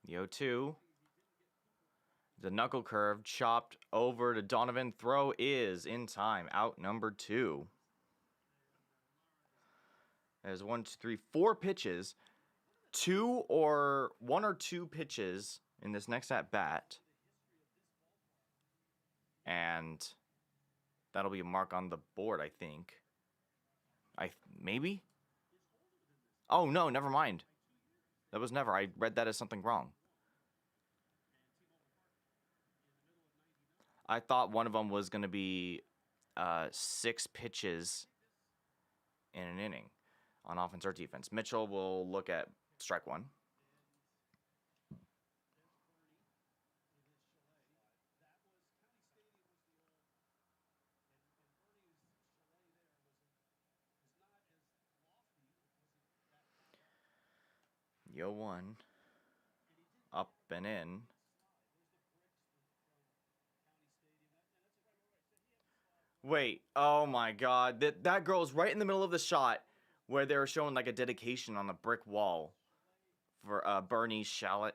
The 0-2. The knuckle curve chopped over to Donovan. Throw is in time. Out number 2. There's 1, 2, 3, 4 pitches. 1 or 2 pitches in this next at bat. And that'll be a mark on the board, I think. Maybe? Oh, no, never mind. That was never. I read that as something wrong. I thought one of them was going to be 6 pitches in an inning on offense or defense. Mitchell will look at strike 1. 0-1. Up and in. Wait, oh my god. That girl's right in the middle of the shot where they were showing like a dedication on a brick wall for Bernie's Chalet.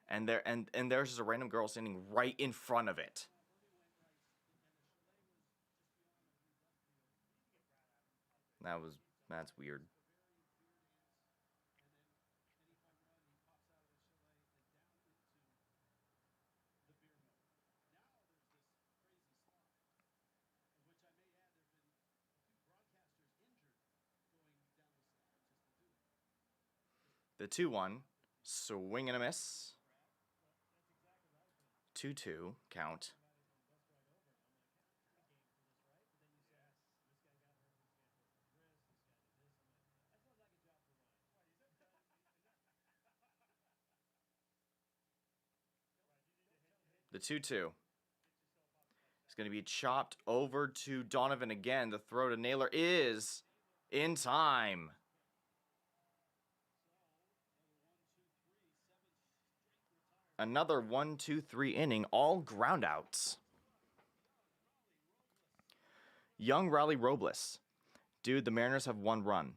and there's just a random girl standing right in front of it. That's weird. The 2-1. Swing and a miss. 2-2 count. The 2-2. It's going to be chopped over to Donovan again. The throw to Naylor is in time. Another 1-2-3 inning, all groundouts. Young Raleigh Robles. Dude, the Mariners have 1 run.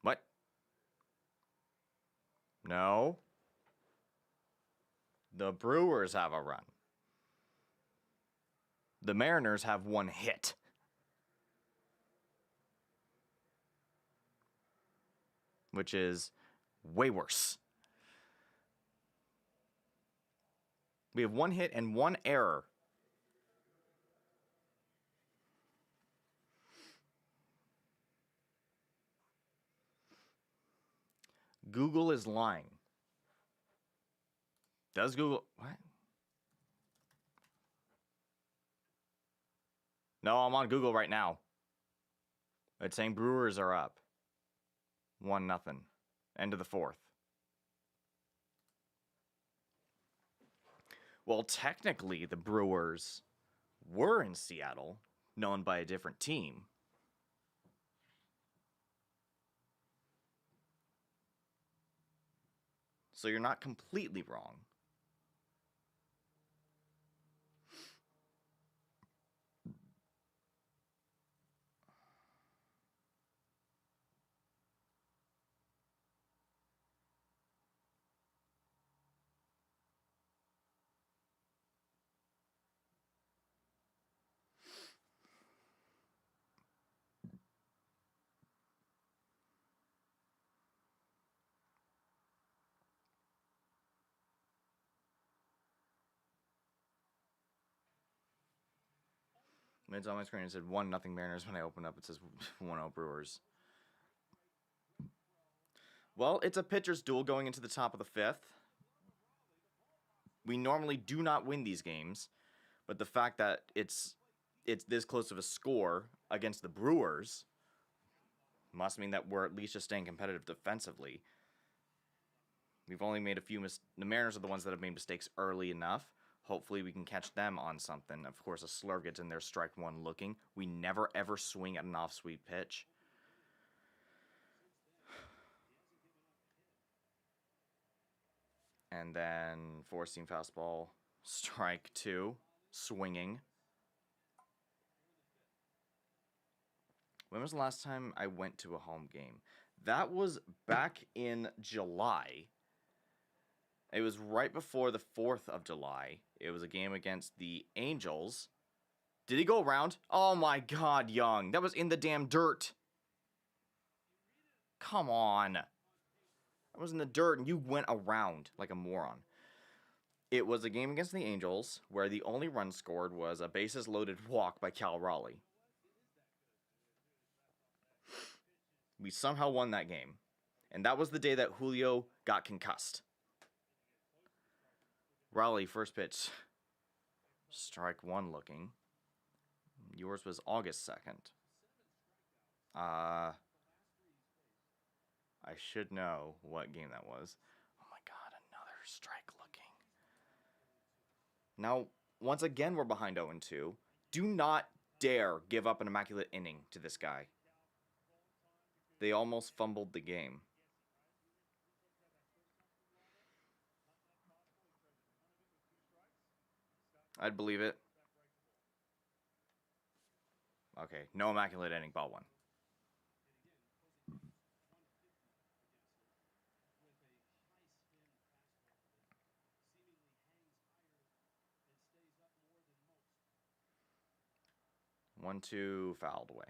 What? No. The Brewers have a run. The Mariners have 1 hit. Which is way worse. We have 1 hit and 1 error. Google is lying. Does Google... What? No, I'm on Google right now. It's saying Brewers are up. 1-0. End of the 4th. Well, technically, the Brewers were in Seattle, known by a different team. So you're not completely wrong. It's on my screen. It said 1-0 Mariners. When I open up, it says 1-0 Brewers. Well, it's a pitcher's duel going into the top of the 5th. We normally do not win these games, but the fact that it's this close of a score against the Brewers must mean that we're at least just staying competitive defensively. We've only made a few the Mariners are the ones that have made mistakes early enough. Hopefully we can catch them on something. Of course, a slurve gets in there, strike 1 looking. We never, ever swing at an off-sweep pitch. And then four-seam fastball, strike 2, swinging. When was the last time I went to a home game? That was back in July. It was right before the 4th of July. It was a game against the Angels. Did he go around? Oh my god, Young. That was in the damn dirt. Come on. That was in the dirt and you went around like a moron. It was a game against the Angels where the only run scored was a bases loaded walk by Cal Raleigh. We somehow won that game. And that was the day that Julio got concussed. Raleigh, first pitch. Strike 1 looking. Yours was August 2nd. I should know what game that was. Oh my god, another strike looking. Now, once again, we're behind 0-2. Do not dare give up an immaculate inning to this guy. They almost fumbled the game. I'd believe it. Okay, no immaculate inning, ball one. One, two, fouled away.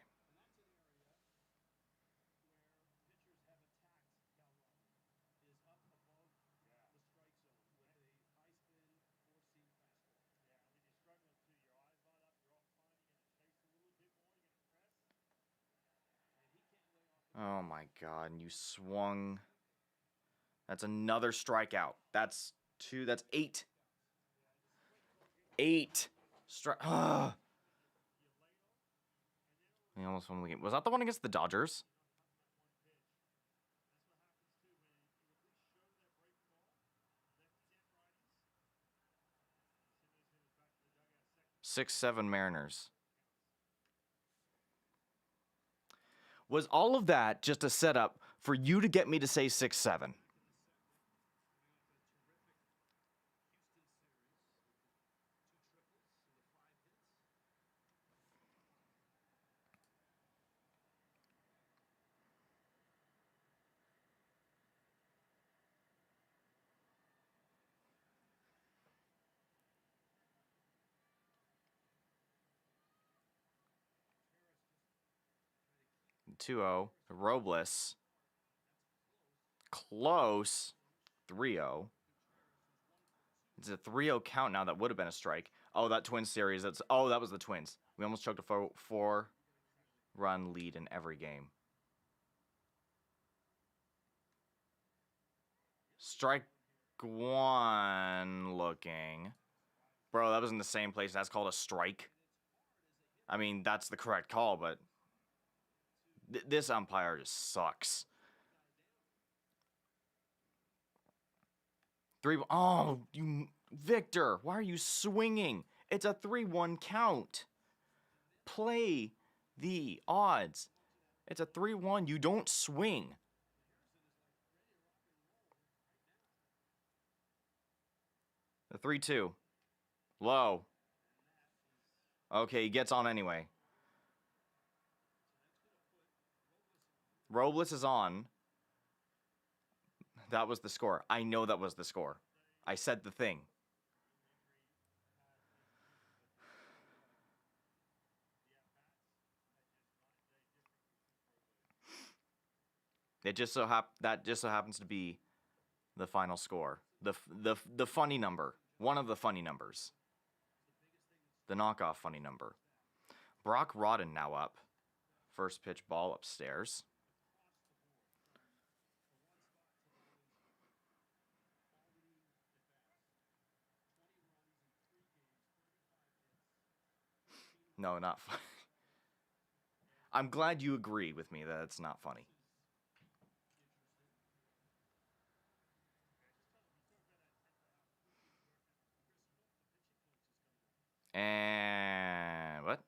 Oh my god, and you swung. That's another strikeout. That's two, that's 8. 8. We almost won the game. Was that the one against the Dodgers? Six, 7 Mariners. Was all of that just a setup for you to get me to say 6-7? Two zero. Robles. Close. 3-0. It's a 3-0 count now. That would have been a strike. Oh, that Twins series. That was the Twins. We almost choked a 4-run lead in every game. Strike one looking. Bro, that was in the same place. That's called a strike. I mean, that's the correct call, but this umpire just sucks. 3. Oh, you Victor, why are you swinging? It's a 3-1 count. Play the odds. It's a 3-1. You don't swing. The 3-2. Low. Okay, he gets on anyway. Robles is on. That was the score. I know that was the score. I said the thing. That just so happens to be the final score. The funny number. One of the funny numbers. The knockoff funny number. Brock Rodden now up. First pitch ball upstairs. No, not funny. I'm glad you agree with me that it's not funny. And what?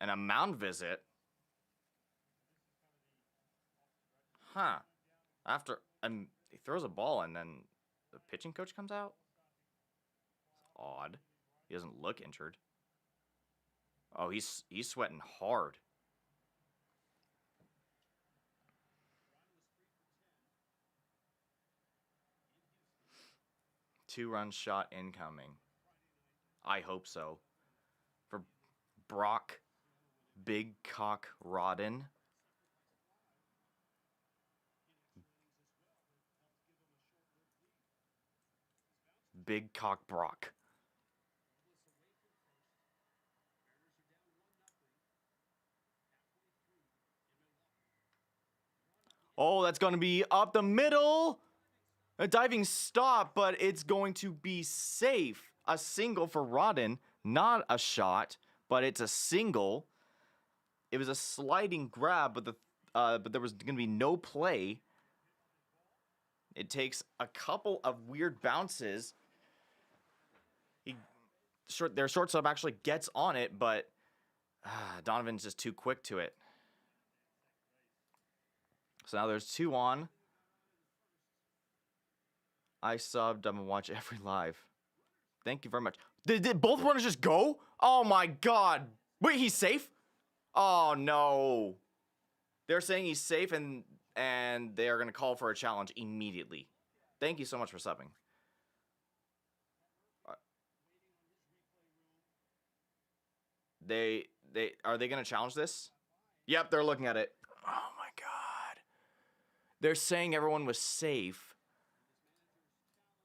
And a mound visit? Huh. After he throws a ball and then the pitching coach comes out? It's odd. He doesn't look injured. Oh, he's sweating hard. Two-run shot incoming. I hope so. For Brock Big Cock Rodden. Big Cock Brock. Oh, that's going to be up the middle. A diving stop, but it's going to be safe. A single for Rodden. Not a shot, but it's a single. It was a sliding grab, but there was going to be no play. It takes a couple of weird bounces. He their shortstop actually gets on it, but Donovan's just too quick to it. So now there's 2 on. I subbed. I'm gonna watch every live. Thank you very much. Did both runners just go? Oh my god. Wait, he's safe? Oh no. They're saying he's safe and they are gonna call for a challenge immediately. Thank you so much for subbing. They are they gonna challenge this? Yep, they're looking at it. Oh my god. They're saying everyone was safe.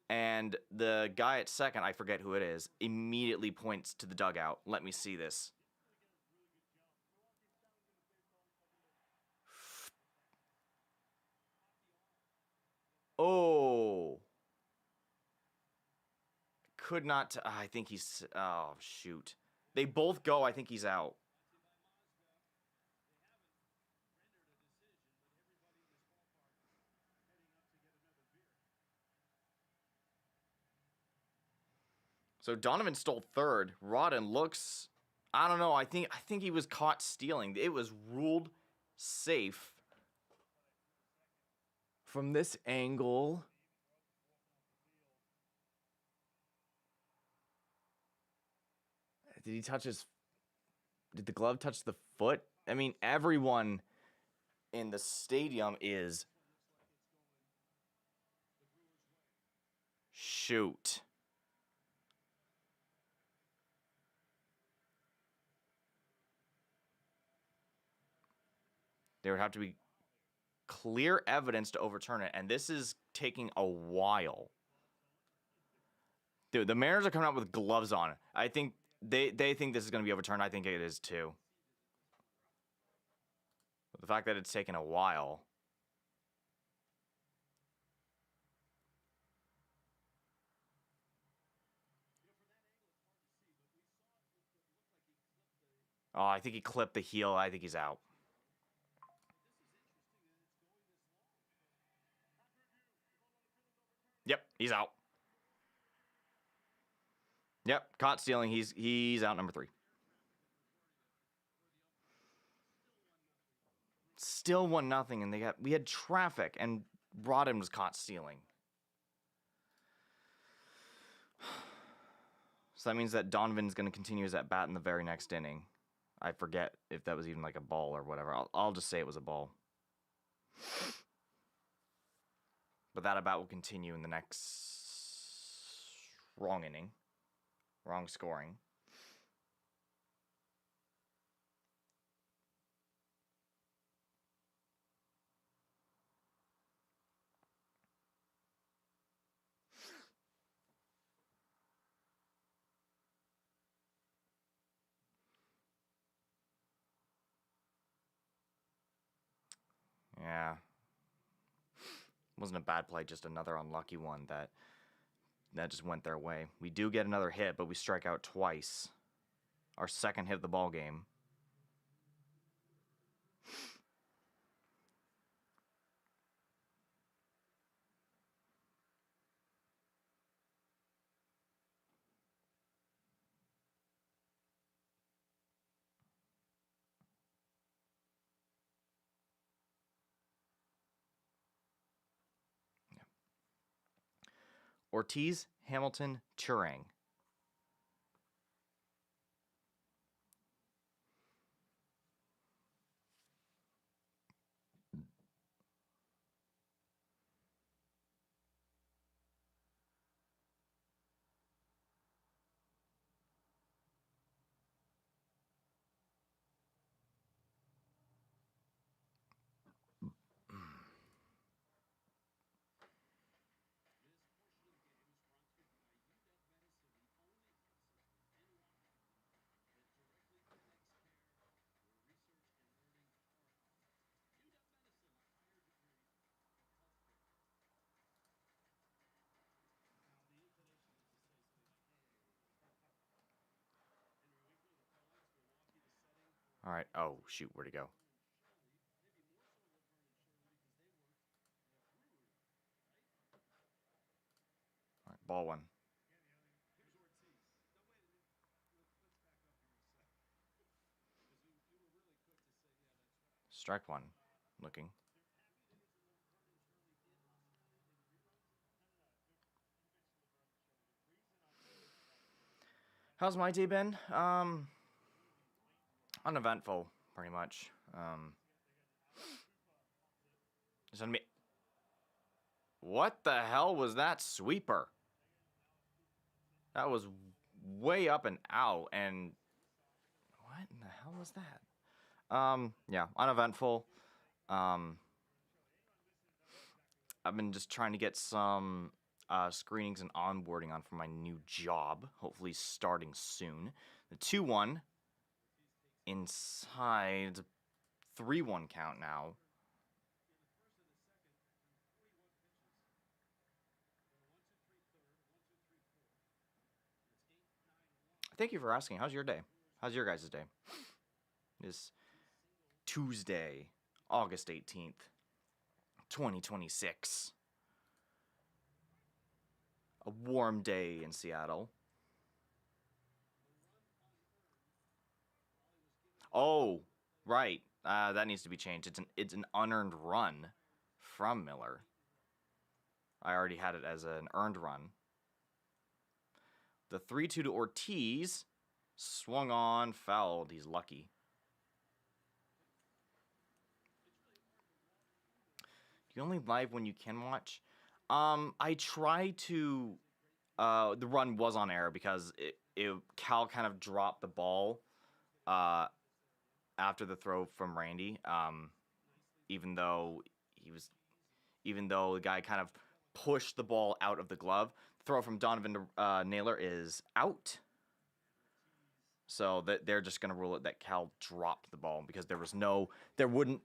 And the guy at second, I forget who it is, immediately points to the dugout. Let me see this. Oh. Could not. I think he's. Oh, shoot. They both go. I think he's out. So Donovan stole third. Rodden looks. I don't know. I think he was caught stealing. It was ruled safe. From this angle. Did he touch his... Did the glove touch the foot? I mean, everyone in the stadium is... Shoot. There would have to be clear evidence to overturn it, and this is taking a while. Dude, the Mariners are coming out with gloves on. I think they think this is going to be overturned. I think it is too. But the fact that it's taken a while. Oh, I think he clipped the heel. I think he's out. Yep, he's out. Yep, caught stealing. He's out, number 3. Still 1-0, and we had traffic, and Rodden was caught stealing. So that means that Donovan's going to continue his at bat in the very next inning. I forget if that was even like a ball or whatever. I'll just say it was a ball. But that at bat will continue in the next wrong inning. Wrong scoring. Yeah. Wasn't a bad play, just another unlucky one that just went their way. We do get another hit, but we strike out twice. Our second hit of the ball game. Ortiz, Hamilton, Turang. All right. Oh, shoot. Where'd he go? All right, ball 1. Strike one. Looking. How's my day been? Uneventful, pretty much. What the hell was that sweeper? That was way up and out, and what in the hell was that? Yeah, uneventful. I've been just trying to get some screenings and onboarding on for my new job, hopefully starting soon. The 2-1 inside 3-1 count now. Thank you for asking. How's your day? How's your guys' day? It's Tuesday, August 18th, 2026. A warm day in Seattle. Oh, right. That needs to be changed. It's an unearned run from Miller. I already had it as an earned run. The 3-2 to Ortiz. Swung on, fouled. He's lucky. You only live when you can watch. I try to. The run was on air because Cal kind of dropped the ball after the throw from Randy. Even though the guy kind of pushed the ball out of the glove. Throw from Donovan to Naylor is out. So they're just going to rule it that Cal dropped the ball because there wouldn't.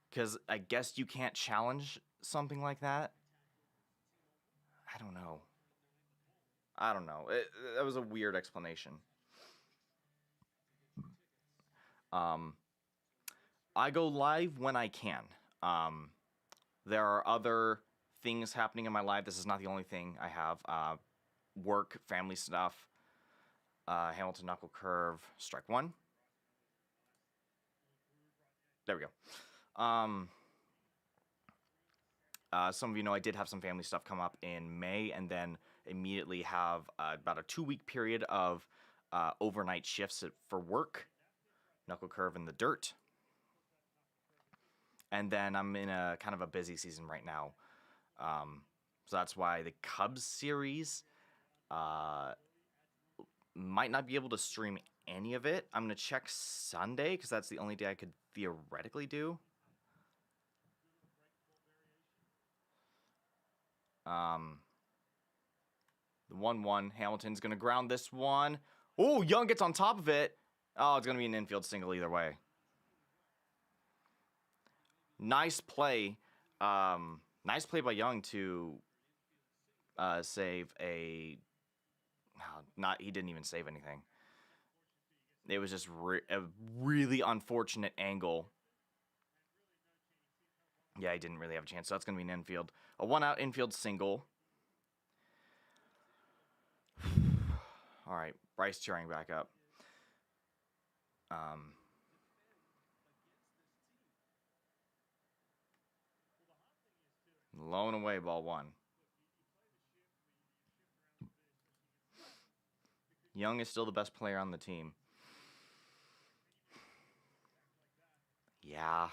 Because I guess you can't challenge something like that. I don't know. That was a weird explanation. I go live when I can. There are other things happening in my life. This is not the only thing I have. Work, family stuff. Hamilton knuckle curve, strike one. There we go. Some of you know I did have some family stuff come up in May, and then immediately have about a 2-week period of overnight shifts for work, knuckle curve in the dirt. And then I'm in a kind of a busy season right now. So that's why the Cubs series might not be able to stream any of it. I'm going to check Sunday because that's the only day I could theoretically do. The 1-1. Hamilton's going to ground this one. Oh, Young gets on top of it. Oh, it's going to be an infield single either way. Nice play. Nice play by Young to save a... he didn't even save anything. It was just a really unfortunate angle. Yeah, he didn't really have a chance, so that's going to be an infield. A 1-out infield single. All right, Bryce cheering back up. Low and away, ball one. Young is still the best player on the team. Yeah.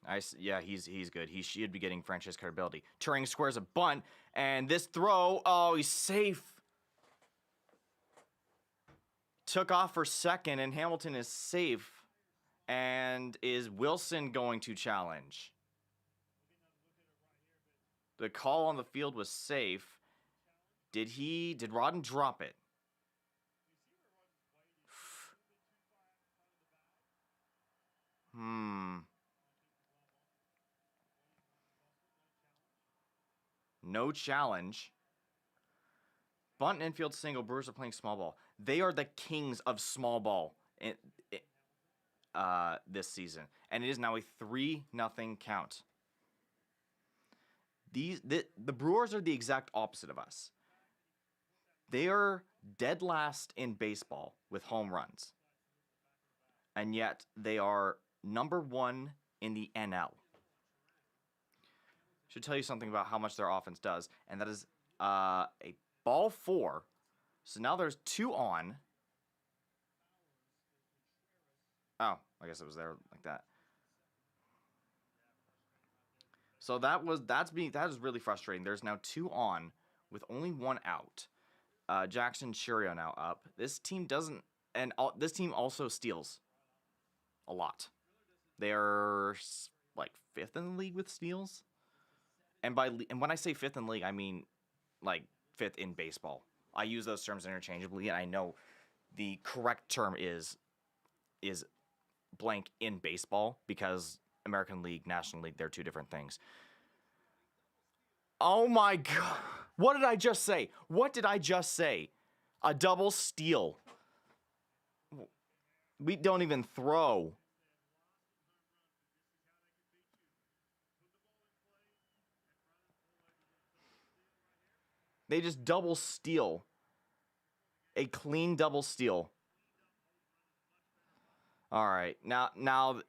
Nice. Yeah, he's good. He should be getting franchise card ability. Turing squares a bunt, and this throw, oh, he's safe. Took off for second, and Hamilton is safe. And is Wilson going to challenge? The call on the field was safe. Did Rodden drop it? No challenge. Bunt and infield single. Brewers are playing small ball. They are the kings of small ball this season. And it is now a 3-0 count. The Brewers are the exact opposite of us. They are dead last in baseball with home runs. And yet they are number 1 in the NL. Should tell you something about how much their offense does, and that is a ball 4. So now there's 2 on. Oh, I guess it was there like that. So that is really frustrating. There's now 2 on with only 1 out. Jackson Churio now up. This team doesn't, and this team also steals a lot. They are like 5th in the league with steals, and when I say 5th in the league, I mean like 5th in baseball. I use those terms interchangeably, and I know the correct term is blank in baseball because American League, National League, they're 2 different things. Oh my God. What did I just say? What did I just say? A double steal. We don't even throw. They just double steal. A clean double steal. All right. Now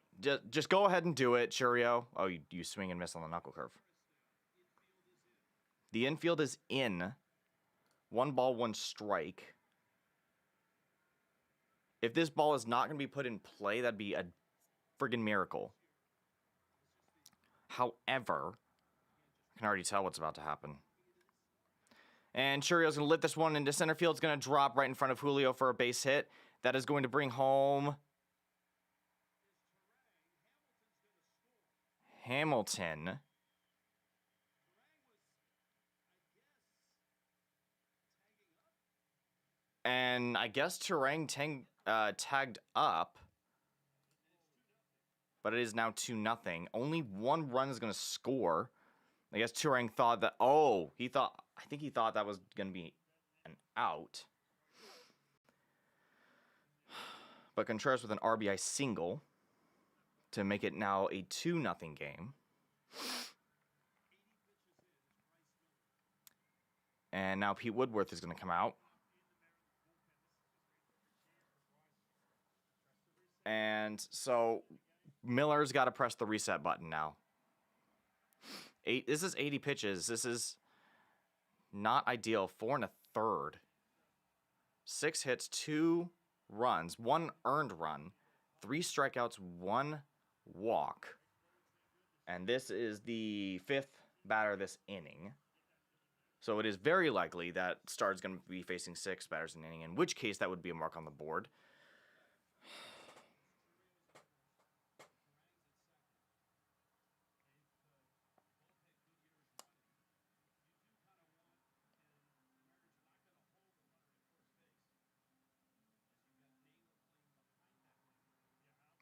just go ahead and do it, Churio. Oh, you swing and miss on the knuckle curve. The infield is in. 1 ball, 1 strike. If this ball is not going to be put in play, that'd be a friggin' miracle. However, I can already tell what's about to happen. And Churio's going to lift this one into center field. It's going to drop right in front of Julio for a base hit. That is going to bring home Hamilton. And I guess Turang tagged up. But it is now 2-0. Only 1 run is going to score. I guess Turang thought that, I think he thought that was going to be an out. But Contreras with an RBI single to make it now a 2-0 game. And now Pete Woodworth is going to come out. And so Miller's got to press the reset button now. This is 80 pitches. This is not ideal. 4 1/3. 6 hits, 2 runs, 1 earned run, 3 strikeouts, 1 walk. And this is the 5th batter this inning. So it is very likely that Star's going to be facing 6 batters in an inning, in which case that would be a mark on the board.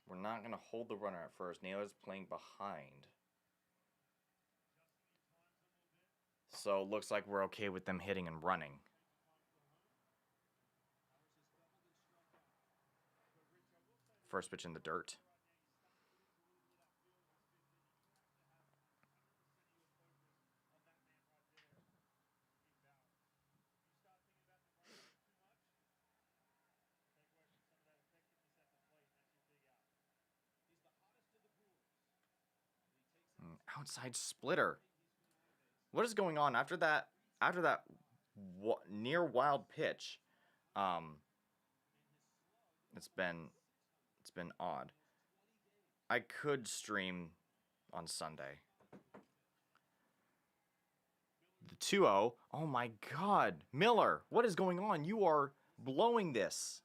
We're not going to hold the runner at first. Naylor's playing behind. So it looks like we're okay with them hitting and running. First pitch in the dirt. Outside splitter. What is going on after that near wild pitch? It's been odd. I could stream on Sunday. The 2-0. Oh my God. Miller, what is going on? You are blowing this.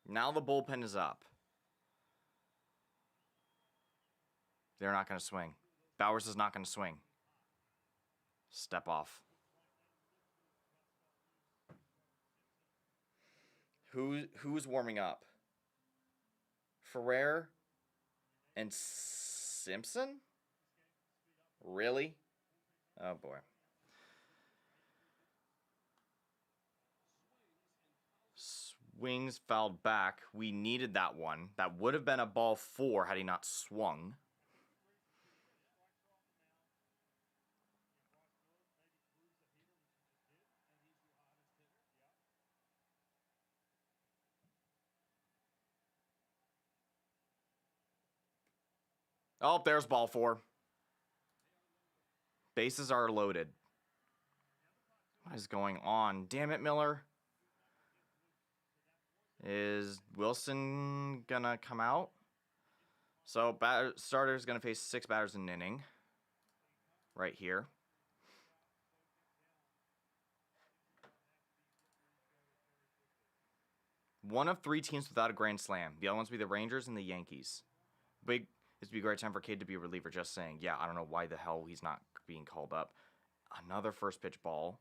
Now the bullpen is up. They're not going to swing. Bowers is not going to swing. Step off. Who's warming up? Ferrer and Simpson? Really? Oh boy. Swings fouled back. We needed that one. That would have been a ball 4 had he not swung. Oh, there's ball 4. Bases are loaded. What is going on? Damn it, Miller. Is Wilson gonna come out? So starter's gonna face 6 batters in an inning. Right here. One of 3 teams without a grand slam. The other ones will be the Rangers and the Yankees. This would be a great time for Cade to be a reliever, just saying. Yeah, I don't know why the hell he's not being called up. Another first pitch ball.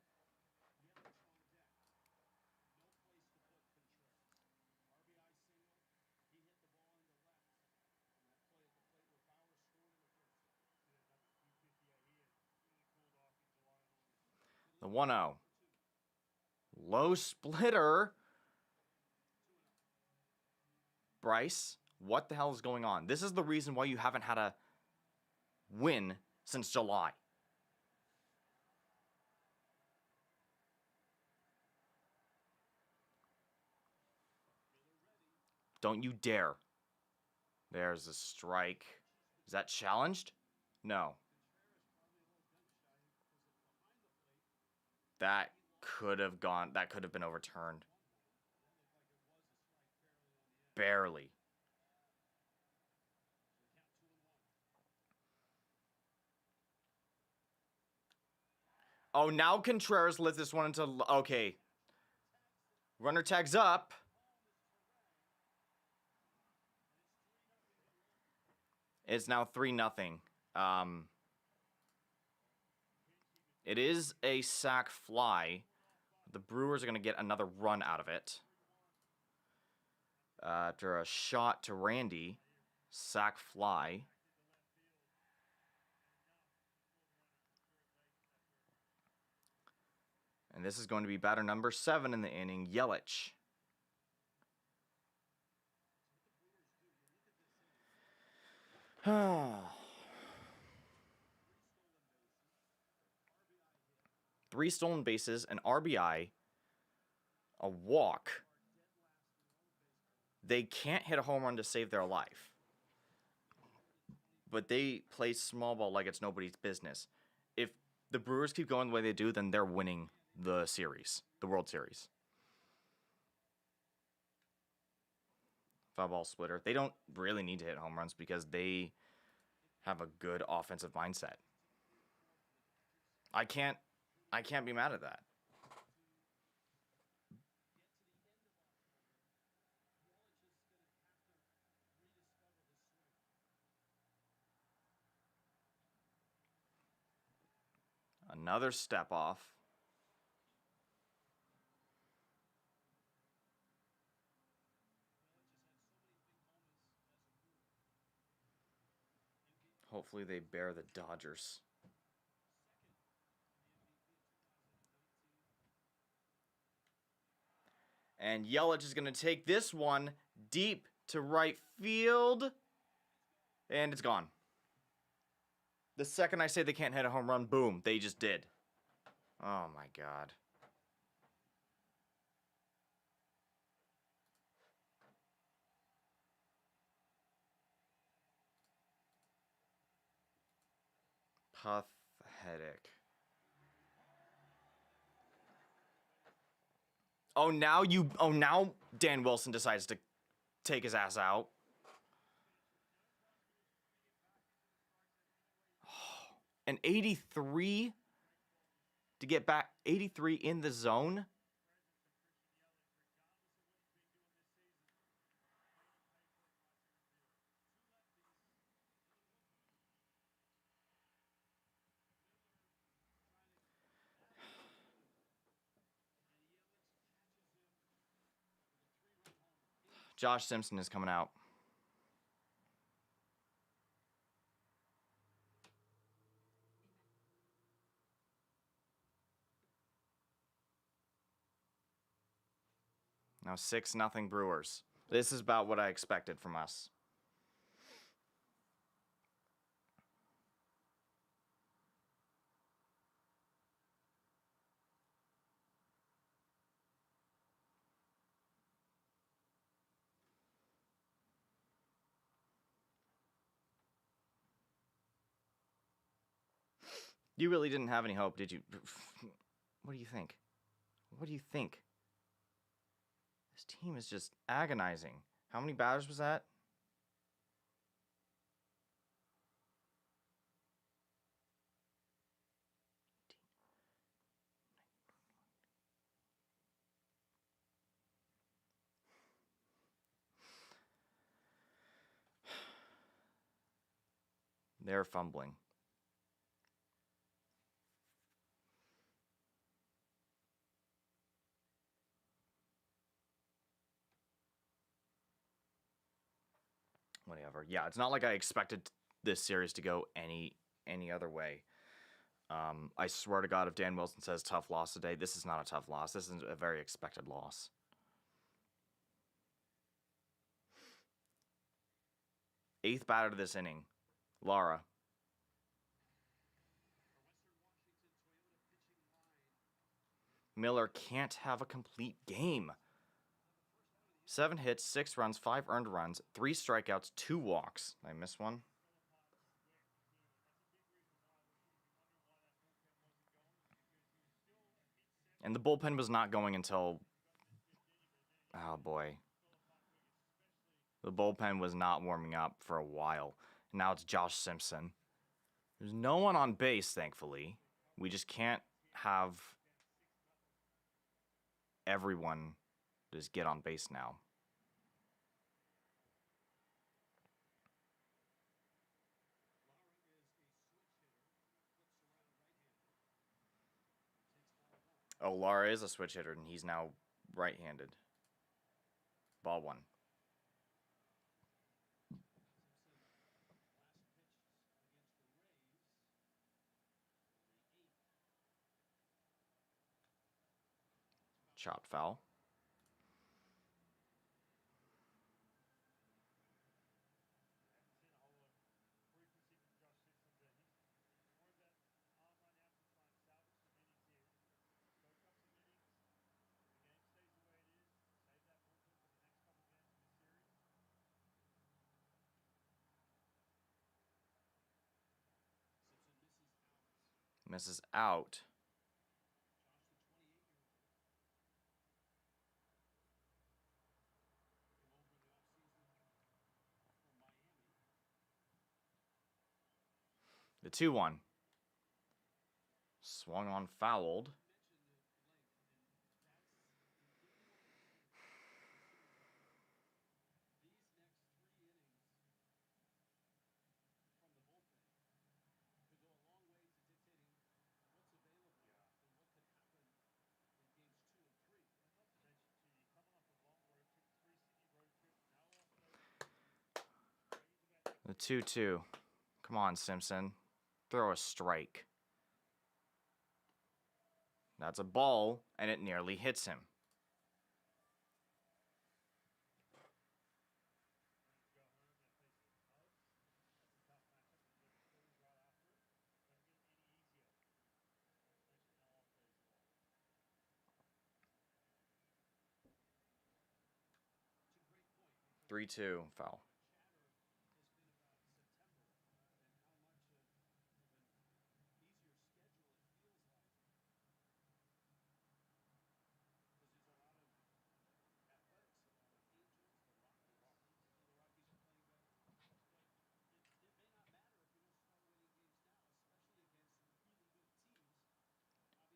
The 1-0. Low splitter. Bryce, what the hell is going on? This is the reason why you haven't had a win since July. Don't you dare. There's a strike. Is that challenged? No. That could have been overturned. Barely. Oh, now Contreras lets this one into... Okay. Runner tags up. It's now 3-0. It is a sac fly. The Brewers are going to get another run out of it. After a shot to Randy. Sac fly. And this is going to be batter number 7 in the inning, Yelich. Three stolen bases, an RBI, a walk. They can't hit a home run to save their life. But they play small ball like it's nobody's business. If the Brewers keep going the way they do, then they're winning the series, the World Series. Foul ball splitter. They don't really need to hit home runs because they have a good offensive mindset. I can't be mad at that. Another step off. Hopefully they bear the Dodgers. And Yelich is going to take this one deep to right field. And it's gone. The second I say they can't hit a home run, boom, they just did. Oh my God. Pathetic. Oh, now Dan Wilson decides to take his ass out. An 83 to get back, 83 in the zone. Josh Simpson is coming out. Now 6-0 Brewers. This is about what I expected from us. You really didn't have any hope, did you? What do you think? What do you think? This team is just agonizing. How many batters was that? They're fumbling. Whatever. Yeah, it's not like I expected this series to go any other way. I swear to God, if Dan Wilson says tough loss today, this is not a tough loss. This is a very expected loss. Eighth batter to this inning, Lara. Miller can't have a complete game. 7 hits, 6 runs, 5 earned runs, 3 strikeouts, 2 walks. Did I miss one? And the bullpen was not going until... Oh, boy. The bullpen was not warming up for a while. Now it's Josh Simpson. There's no one on base, thankfully. We just can't have everyone just get on base now. Oh, Lara is a switch hitter, and he's now right-handed. Ball 1. Chopped foul. Misses out. The 2-1. Swung on, fouled. The 2-2. Come on, Simpson. Throw a strike. That's a ball, and it nearly hits him. Three, 2, foul.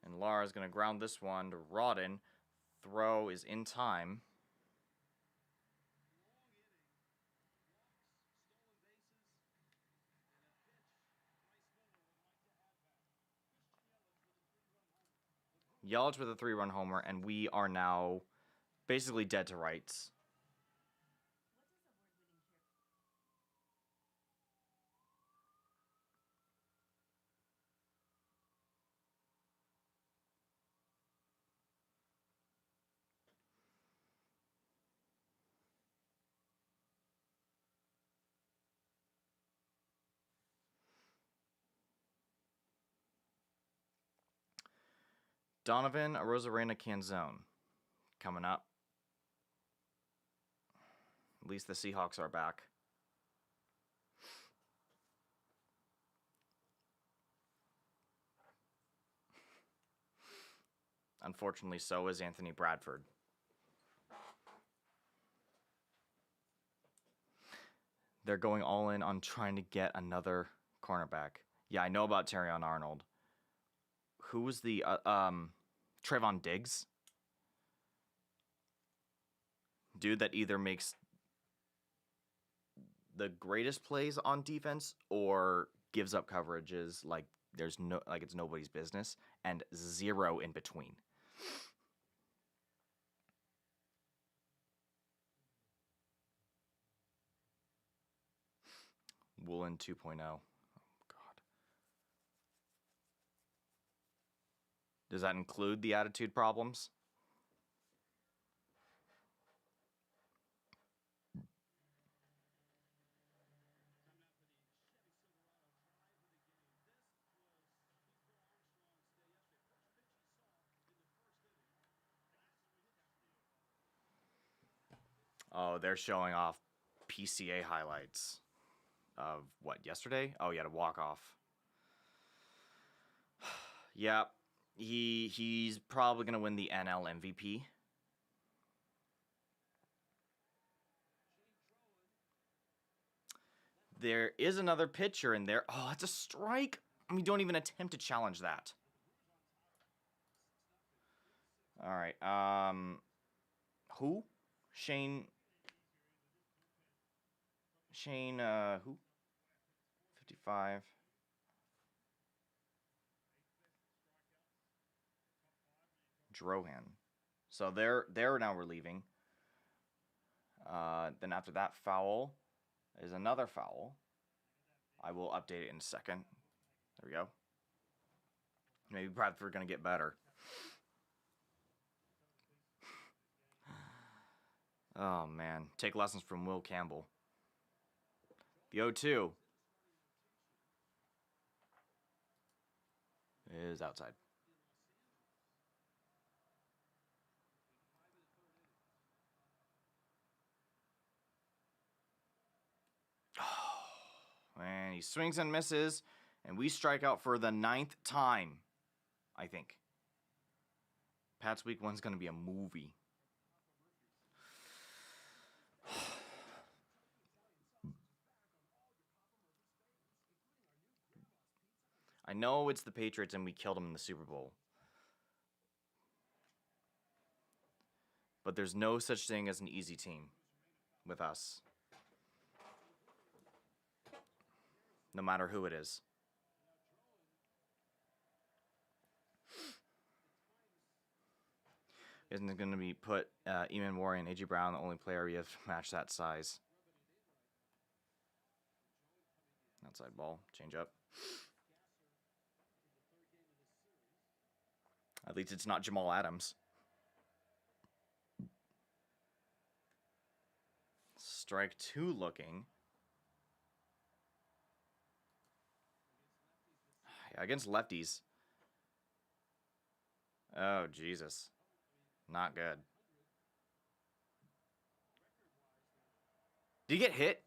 And Lara's going to ground this one to Rodden. Throw is in time. Yelich with a 3-run homer, and we are now basically dead to rights. Donovan Rosarena Canzone coming up. At least the Seahawks are back. Unfortunately, so is Anthony Bradford. They're going all in on trying to get another cornerback. Yeah, I know about Terrion Arnold. Who was the Trayvon Diggs? Dude that either makes the greatest plays on defense or gives up coverages like it's nobody's business, and zero in between. Woolen 2.0. Oh, God. Does that include the attitude problems? Oh, they're showing off PCA highlights of what, yesterday? Oh, yeah, to walk off. Yeah, he's probably gonna win the NL MVP. There is another pitcher in there. Oh, that's a strike. I mean, don't even attempt to challenge that. All right. Who? Shane, who? 55. Drohan. So they're now relieving. Then after that foul is another foul. I will update it in a second. There we go. Maybe Bradford gonna get better. Oh man, take lessons from Will Campbell. The 0-2 is outside. Oh, man, he swings and misses, and we strike out for the 9th time, I think. Pat's week 1's going to be a movie. I know it's the Patriots and we killed them in the Super Bowl. But there's no such thing as an easy team with us. No matter who it is. Isn't it going to be put Eamon Warren and A.J. Brown, the only player we have to match that size? Outside ball. Change up. At least it's not Jamal Adams. Strike 2 looking. Yeah, against lefties. Oh, Jesus. Not good. Did he get hit?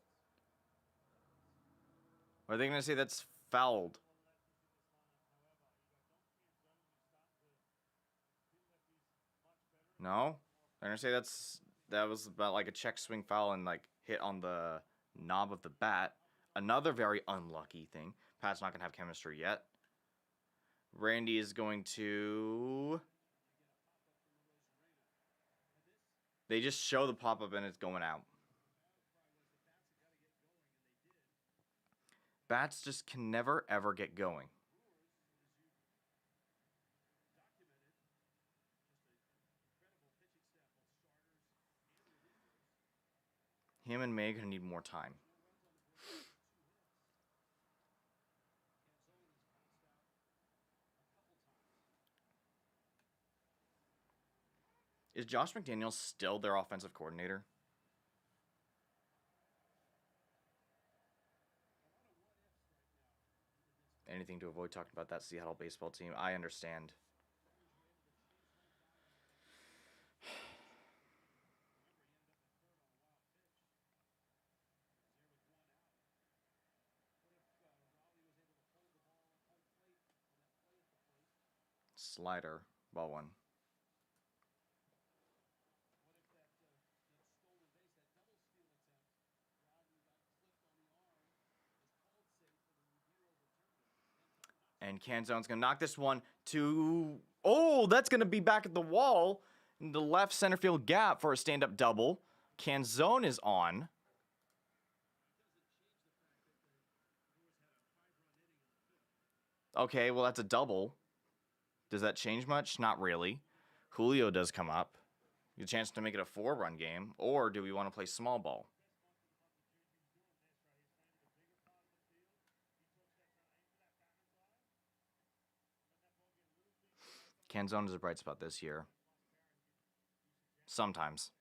Or are they going to say that's fouled? No? They're going to say that was about like a check swing foul and like hit on the knob of the bat. Another very unlucky thing. Pat's not going to have chemistry yet. Randy is going to... They just show the pop-up and it's going out. Bats just can never, ever get going. Him and May are going to need more time. Is Josh McDaniels still their offensive coordinator? Anything to avoid talking about that Seattle baseball team. I understand. Slider. Ball one. And Canzone's going to knock this one to... Oh, that's going to be back at the wall in the left center field gap for a stand-up double. Canzone is on. Okay, well, that's a double. Does that change much? Not really. Julio does come up. A chance to make it a 4-run game. Or do we want to play small ball? Canzone is a bright spot this year. Sometimes.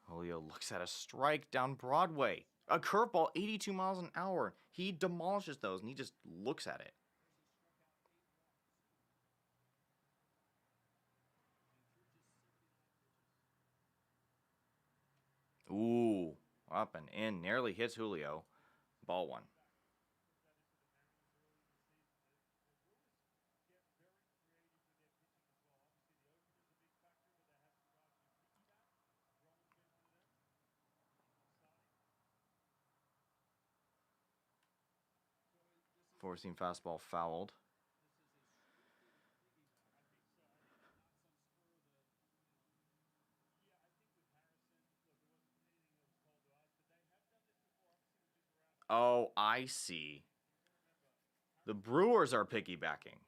Julio looks at a strike down Broadway. A curveball, 82 miles an hour. He demolishes those, and he just looks at it. Ooh, up and in. Nearly hits Julio. Ball one. Four-seam fastball fouled. Oh, I see. The Brewers are piggybacking.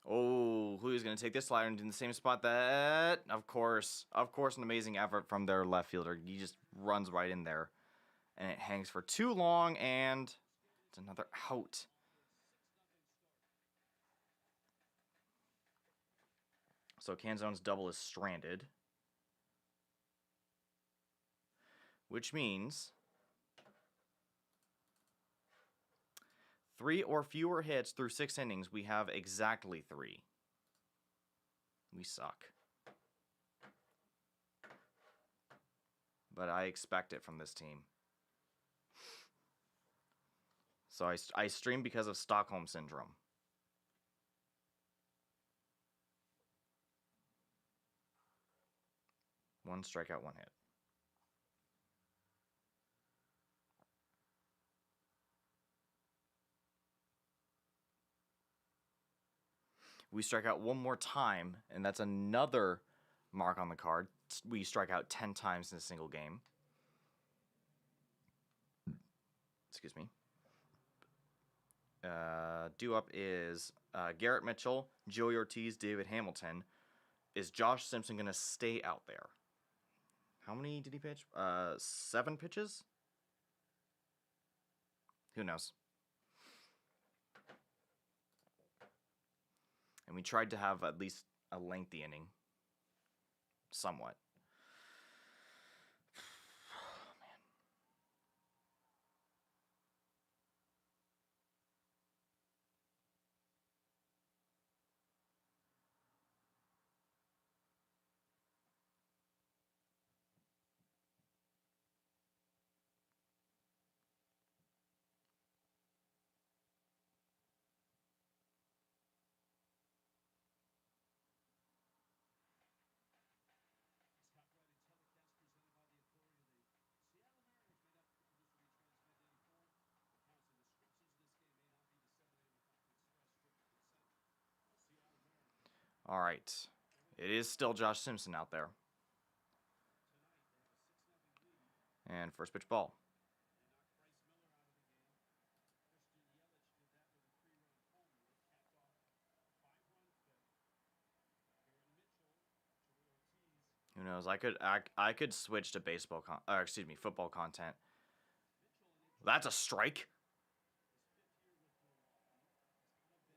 Oh, who's going to take this slider in the same spot that... Of course, an amazing effort from their left fielder. He just runs right in there. And it hangs for too long, and it's another out. So Canzone's double is stranded. Which means 3 or fewer hits through 6 innings. We have exactly 3. We suck. But I expect it from this team. So I stream because of Stockholm Syndrome. One strikeout, one hit. We strike out one more time, and that's another mark on the card. We strike out 10 times in a single game. Excuse me. Due up is Garrett Mitchell, Joey Ortiz, David Hamilton. Is Josh Simpson going to stay out there? How many did he pitch? 7 pitches? Who knows? And we tried to have at least a lengthy inning. Somewhat. All right. It is still Josh Simpson out there. And first pitch ball. Who knows? I could switch to football content. That's a strike.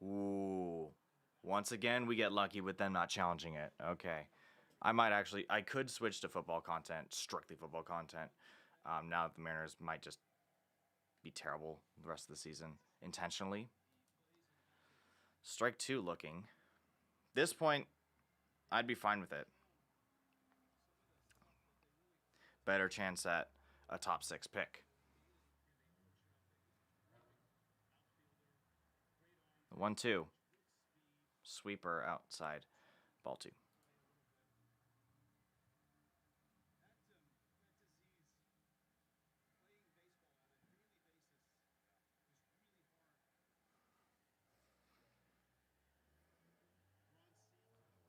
Ooh. Once again, we get lucky with them not challenging it. Okay. I could switch to football content, strictly football content. Now that the Mariners might just be terrible the rest of the season intentionally. Strike 2 looking. This point, I'd be fine with it. better chance at a top 6 pick. 1-2. Sweeper outside. Ball 2.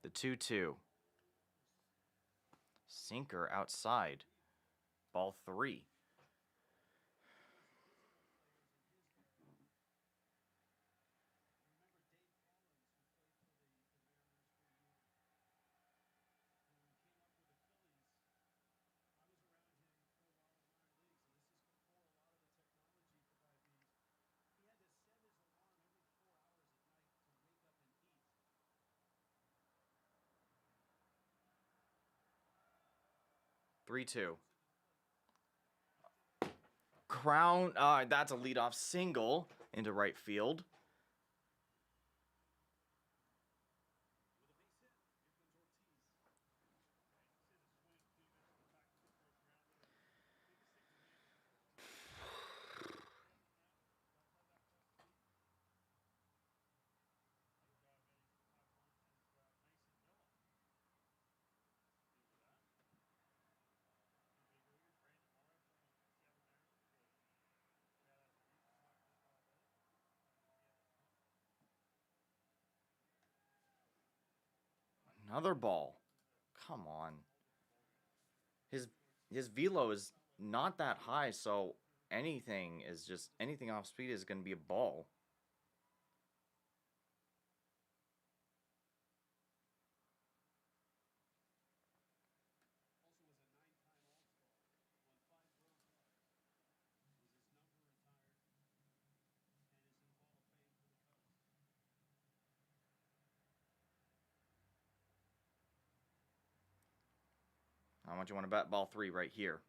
The 2-2. Sinker outside. Ball 3. Three two. Crown. That's a leadoff single into right field. Another ball. Come on. His his velo is not that high, so anything off speed is going to be a ball. How much you want to bet ball 3 right here?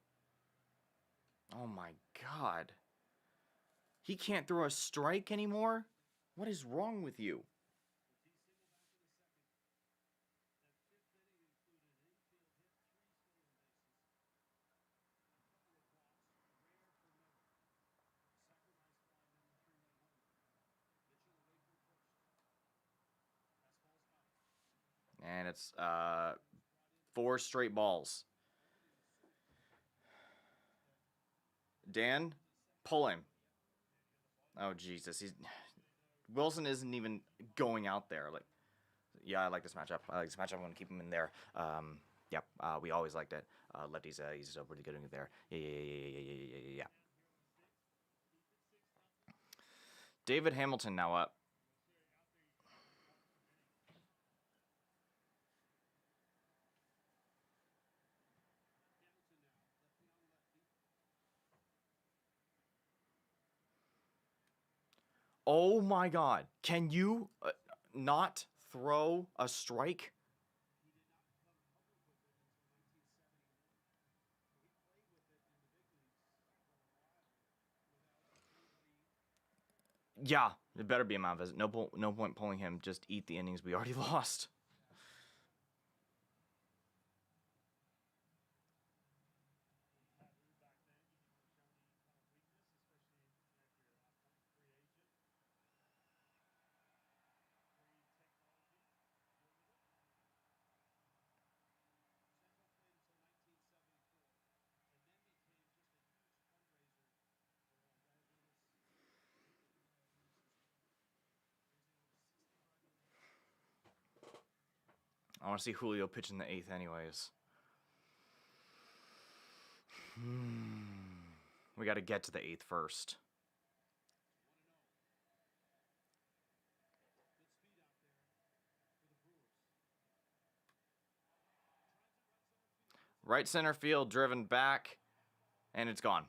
Oh my god. He can't throw a strike anymore? What is wrong with you? And it's 4 straight balls. Dan, pull him. Oh Jesus, Wilson isn't even going out there. Like, yeah, I like this matchup. I'm going to keep him in there. Yep, we always liked it. Lefty's he's really good in there. Yeah. David Hamilton now up. Oh my God! Can you not throw a strike? Yeah, it better be a Mount visit. No point pulling him. Just eat the innings we already lost. I want to see Julio pitch in the 8th, anyways. We got to get to the 8th first. Right center field, driven back, and it's gone.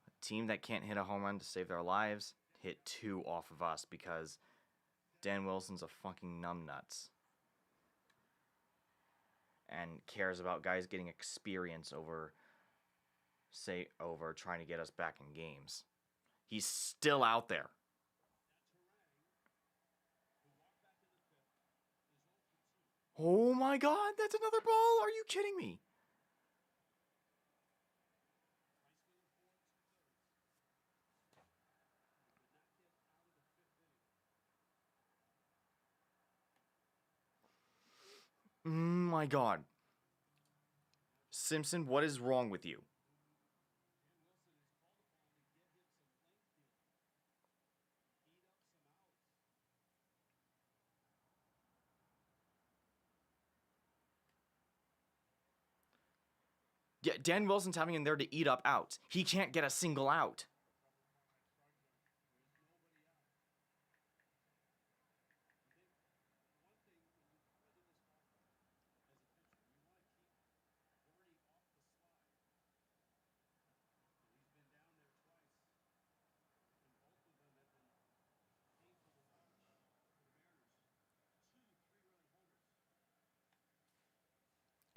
A team that can't hit a home run to save their lives hit 2 off of us because Dan Wilson's a fucking numbnuts and cares about guys getting experience over trying to get us back in games. He's still out there. Oh my god, that's another ball. Are you kidding me? My god. Simpson, what is wrong with you? Yeah, Dan Wilson's having him there to eat up outs. He can't get a single out.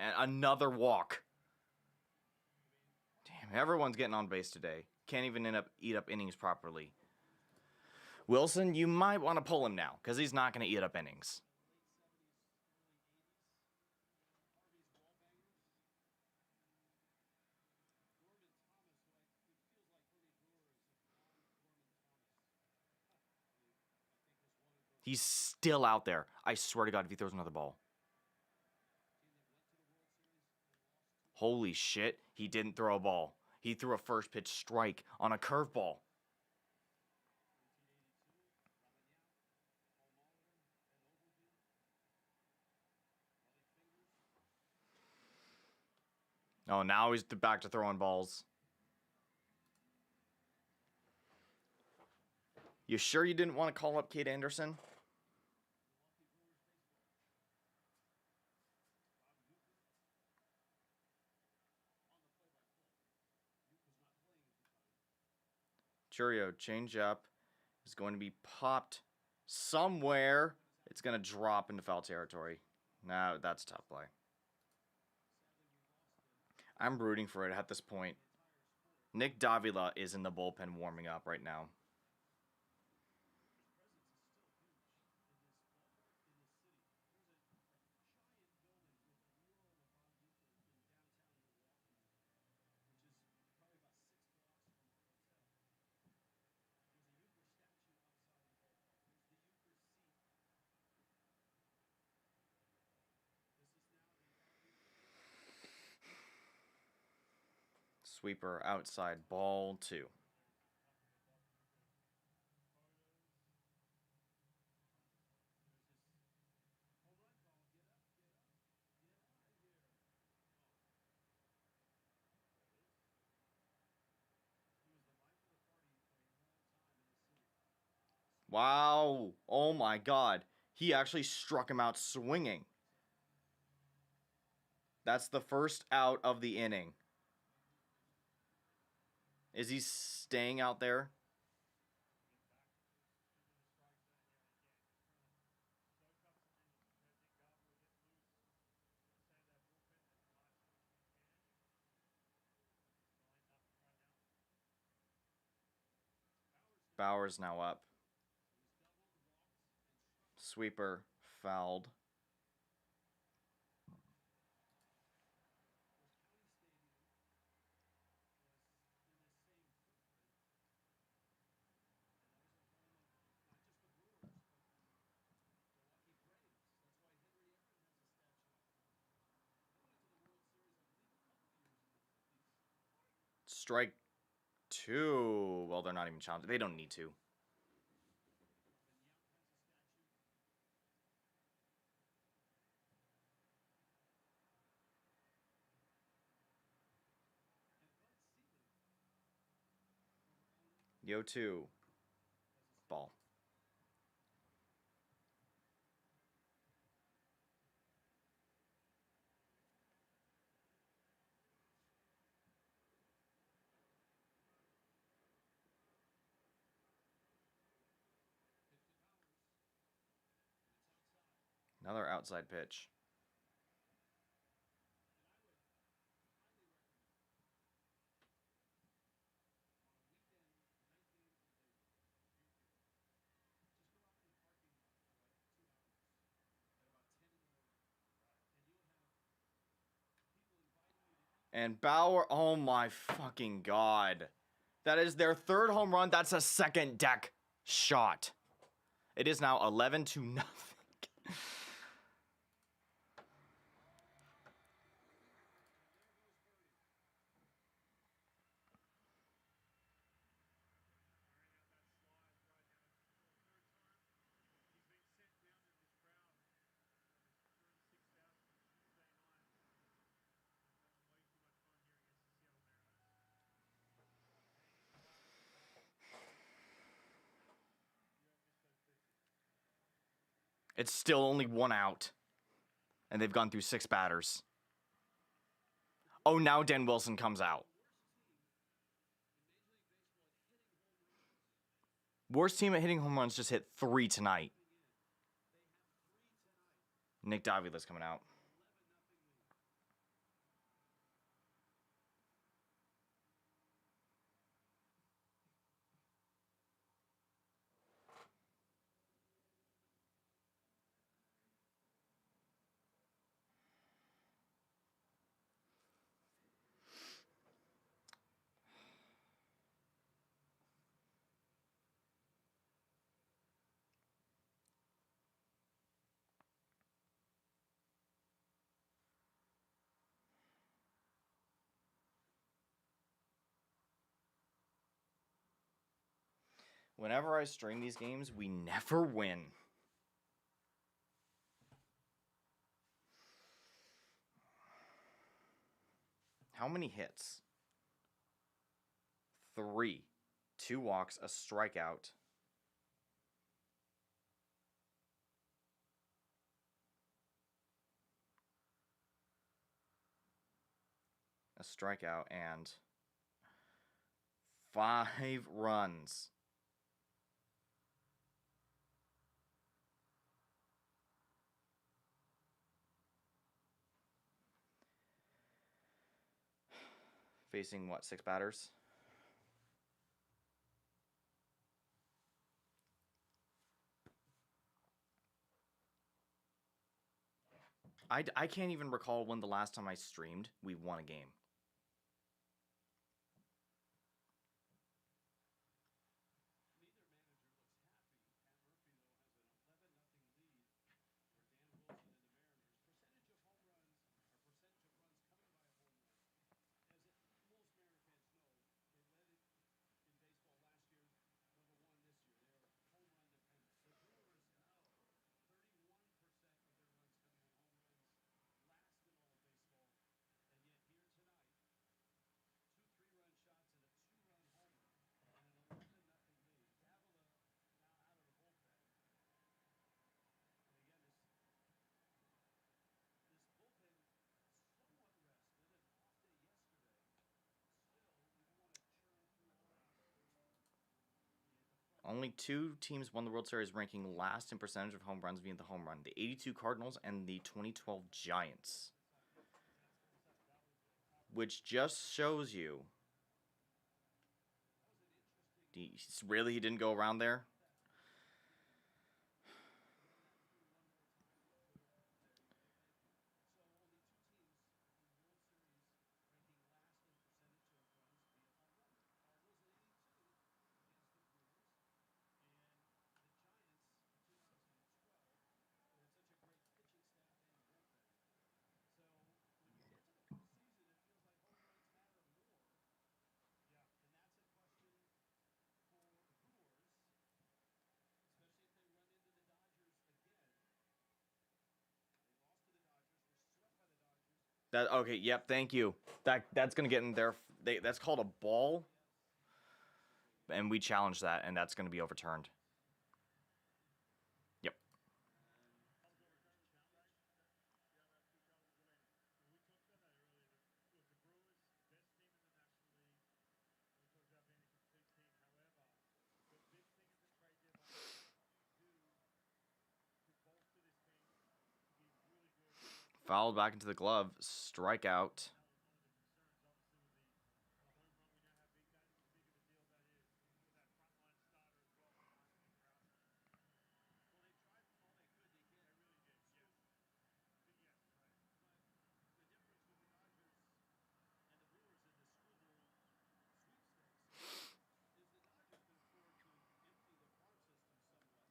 And another walk. Damn, everyone's getting on base today. Can't even eat up innings properly. Wilson, you might want to pull him now, because he's not going to eat up innings. He's still out there. I swear to God, if he throws another ball. Holy shit, he didn't throw a ball. He threw a first pitch strike on a curveball. Oh, now he's back to throwing balls. You sure you didn't want to call up Kate Anderson? Churio, changeup is going to be popped somewhere. It's going to drop into foul territory. No, that's a tough play. I'm rooting for it at this point. Nick Davila is in the bullpen warming up right now. Sweeper outside, ball 2. Wow. Oh my god. He actually struck him out swinging. That's the first out of the inning. Is he staying out there? Bauer's now up. Sweeper fouled. Strike 2. Well, they're not even challenging. They don't need to. Yo 2. Ball. Another outside pitch. And Bauer, oh my fucking god. That is their third home run. That's a second deck shot. It is now 11-0. It's still only 1 out. And they've gone through 6 batters. Oh, now Dan Wilson comes out. Worst team at hitting home runs just hit 3 tonight. Nick Davila's coming out. Whenever I stream these games, we never win. How many hits? 3. 2 walks, a strikeout. A strikeout and 5 runs. Facing what, 6 batters? I can't even recall when the last time I streamed we won a game. Only 2 teams won the World Series, ranking last in percentage of home runs via the home run. The 82 Cardinals and the 2012 Giants. Which just shows you... Really, he didn't go around there? That okay, yep, thank you. That's gonna get in there. That's called a ball, and we challenge that, and that's gonna be overturned. Yep. Fouled back into the glove. Strikeout.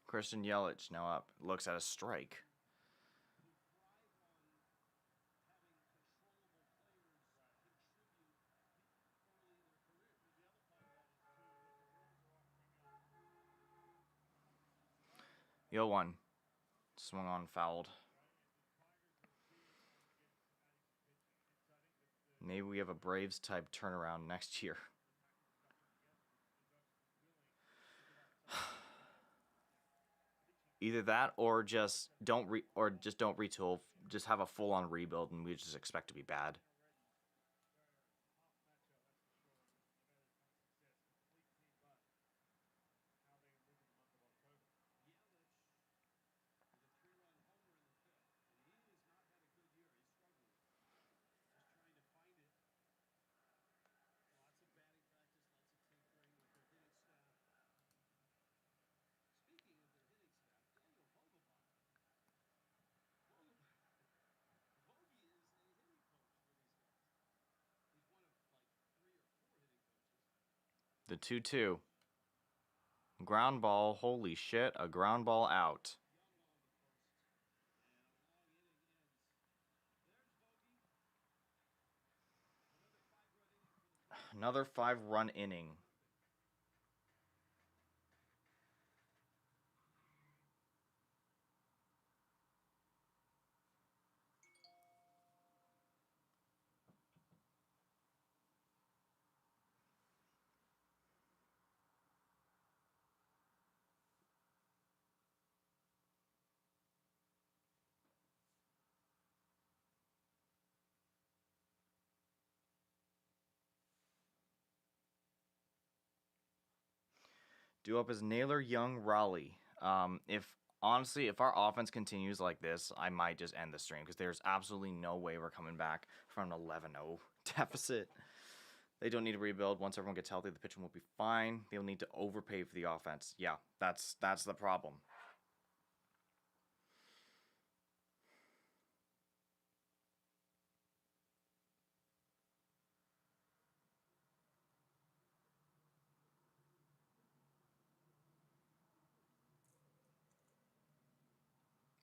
Christian Yelich now up. Looks at a strike. Yo one. Swung on, fouled. Maybe we have a Braves type turnaround next year. Either that or just don't retool. Just have a full on rebuild and we just expect to be bad. The 2-2. Ground ball. Holy shit. A ground ball out. Another 5-run inning. Due up is Naylor, Young, Raleigh. If our offense continues like this, I might just end the stream because there's absolutely no way we're coming back from an 11-0 deficit. They don't need to rebuild. Once everyone gets healthy, the pitching will be fine. They'll need to overpay for the offense. Yeah, that's the problem.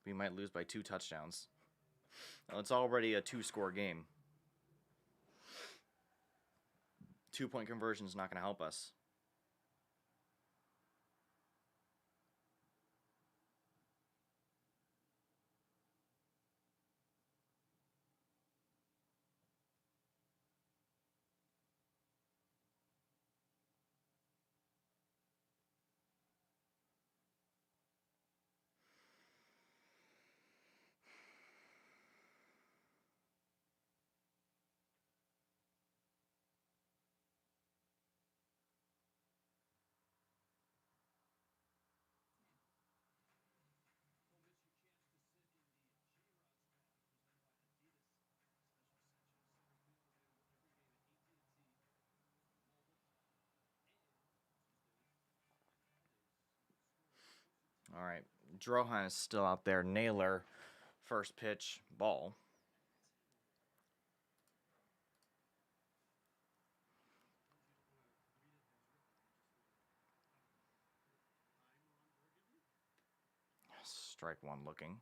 We might lose by 2 touchdowns. Now, it's already a 2-score game. 2-point conversion is not going to help us. All right, Drohan is still out there. Naylor, first pitch, ball. Strike one looking.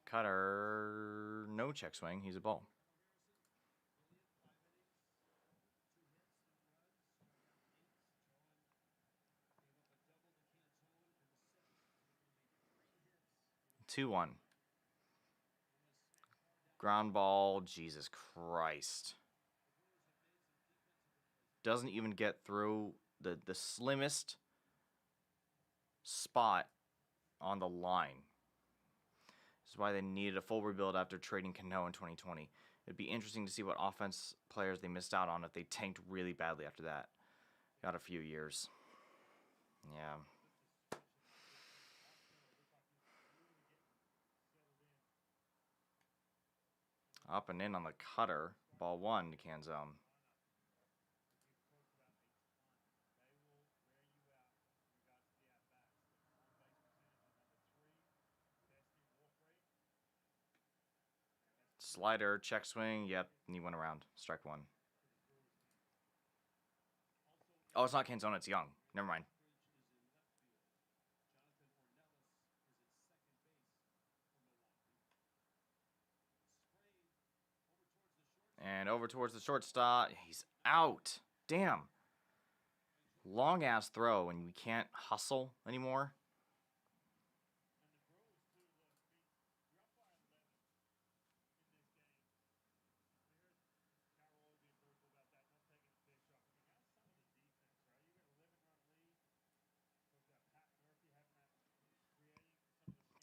Cutter, no check swing. He's a ball. Two one. Ground ball. Jesus Christ. Doesn't even get through the slimmest spot on the line. This is why they needed a full rebuild after trading Cano in 2020. It'd be interesting to see what offense players they missed out on if they tanked really badly after that. Got a few years. Yeah. Up and in on the cutter. Ball one to can zone. Slider, check swing. Yep, and he went around. Strike one. Oh, it's not Canzona, it's Young. Never mind. And over towards the shortstop. He's out. Damn. Long ass throw, and we can't hustle anymore.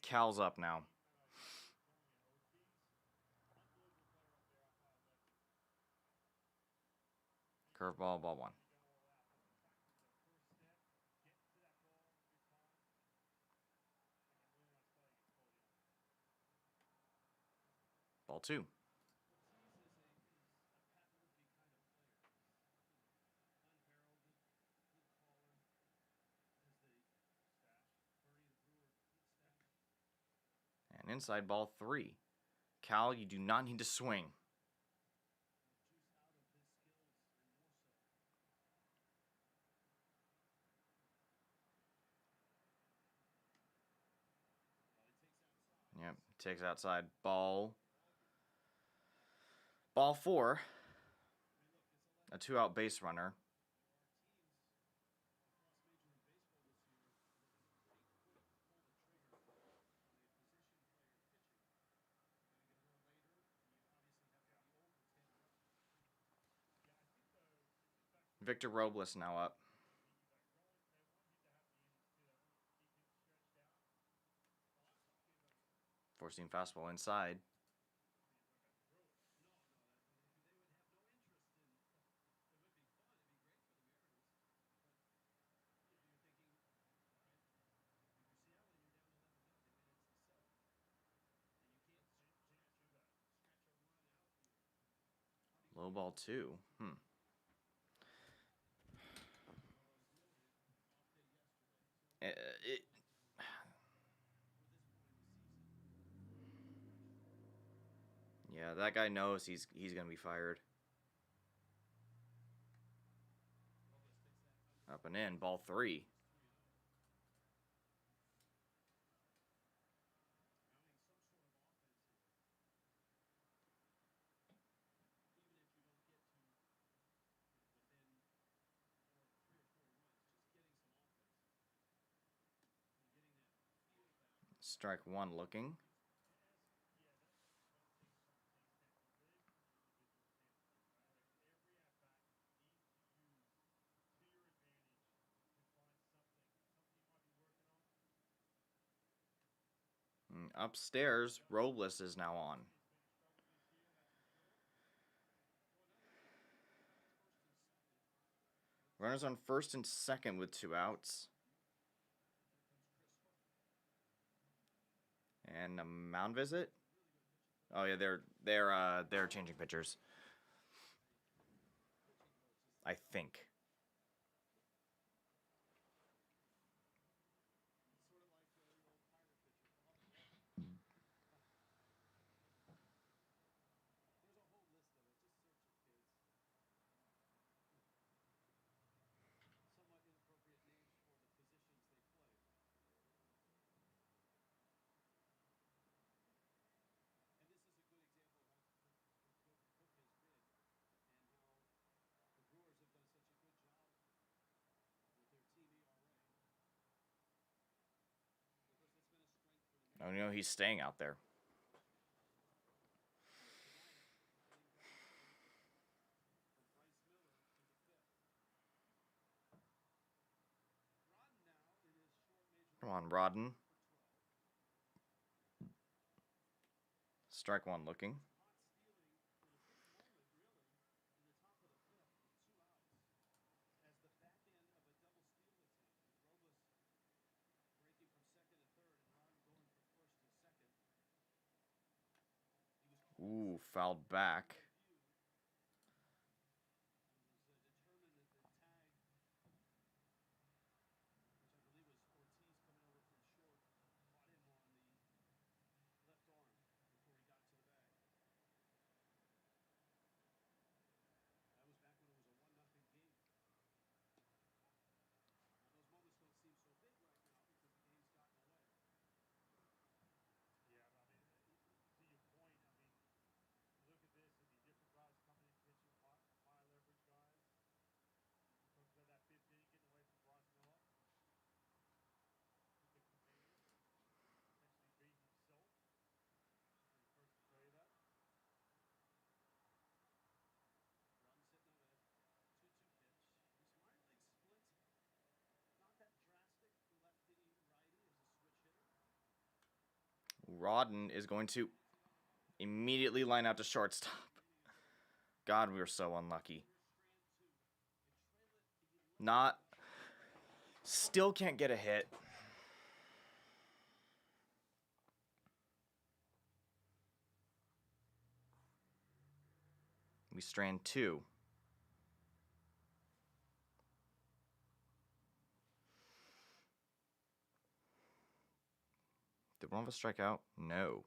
Cal's up now. Curveball, ball one. Ball two. And inside ball three. Cal, you do not need to swing. Yep, takes outside. Ball four. A 2-out base runner. Victor Robles now up. Four-seam fastball inside. Low ball two. Yeah, that guy knows he's gonna be fired. Up and in, ball three. Strike one looking. Upstairs, Robles is now on. Runners on first and second with 2 outs. And a mound visit. Oh yeah, they're changing pitchers. I think. Oh no, he's staying out there. Come on, Rodden. Strike one looking. Ooh, fouled back. Rodden is going to immediately line out to shortstop. God, we were so unlucky. Not. Still can't get a hit. We strand 2. Did one of us strike out? No.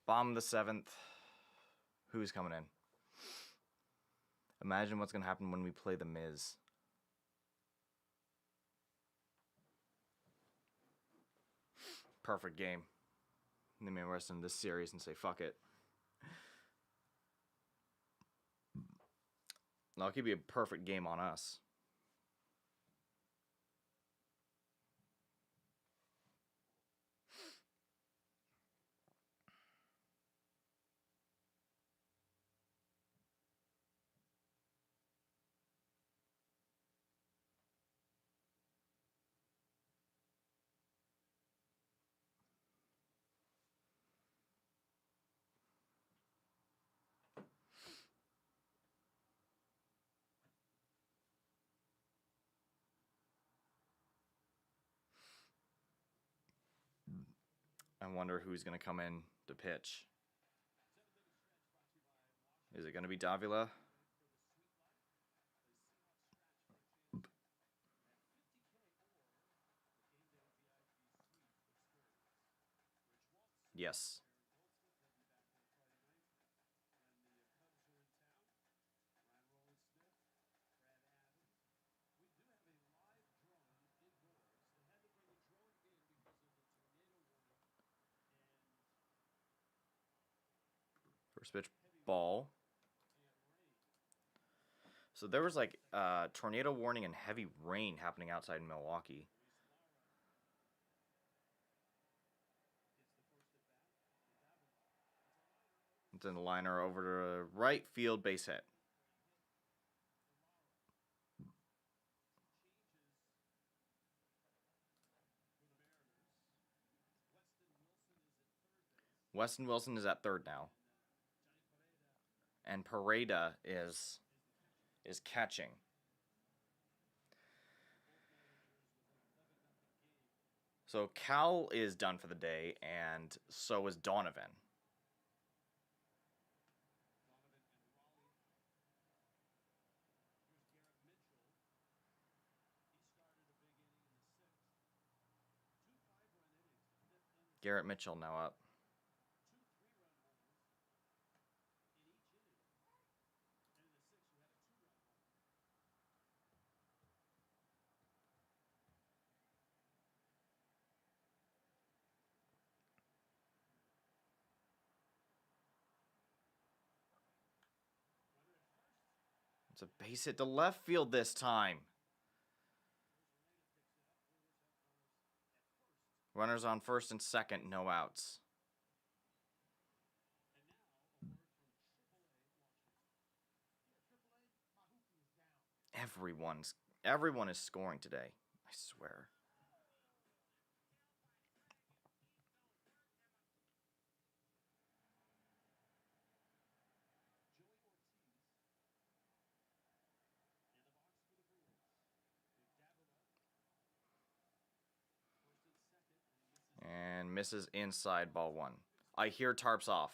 Bottom of the 7th. Who's coming in? Imagine what's going to happen when we play the Miz. Perfect game. They may rest in this series and say, fuck it. That'll keep be a perfect game on us. I wonder who's going to come in to pitch. Is it going to be Davila? Yes. First pitch, ball. So there was like tornado warning and heavy rain happening outside in Milwaukee. It's in the liner over to right field, base hit. Weston Wilson is at third now. And Pareda is catching. So Cal is done for the day, and so is Donovan. Garrett Mitchell now up. It's a base hit to left field this time. Runners on first and second, no outs. Everyone is scoring today. I swear. misses inside, ball 1. I hear tarps off.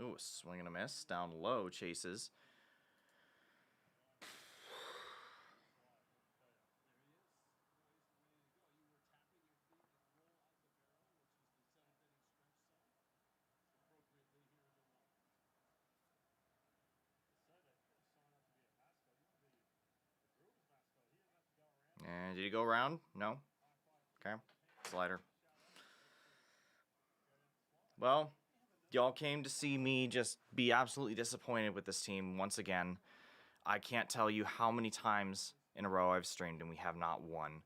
Ooh, swing and a miss. Down low, chases. And did he go around? No. Okay. Slider. Well, y'all came to see me just be absolutely disappointed with this team once again. I can't tell you how many times in a row I've streamed and we have not won.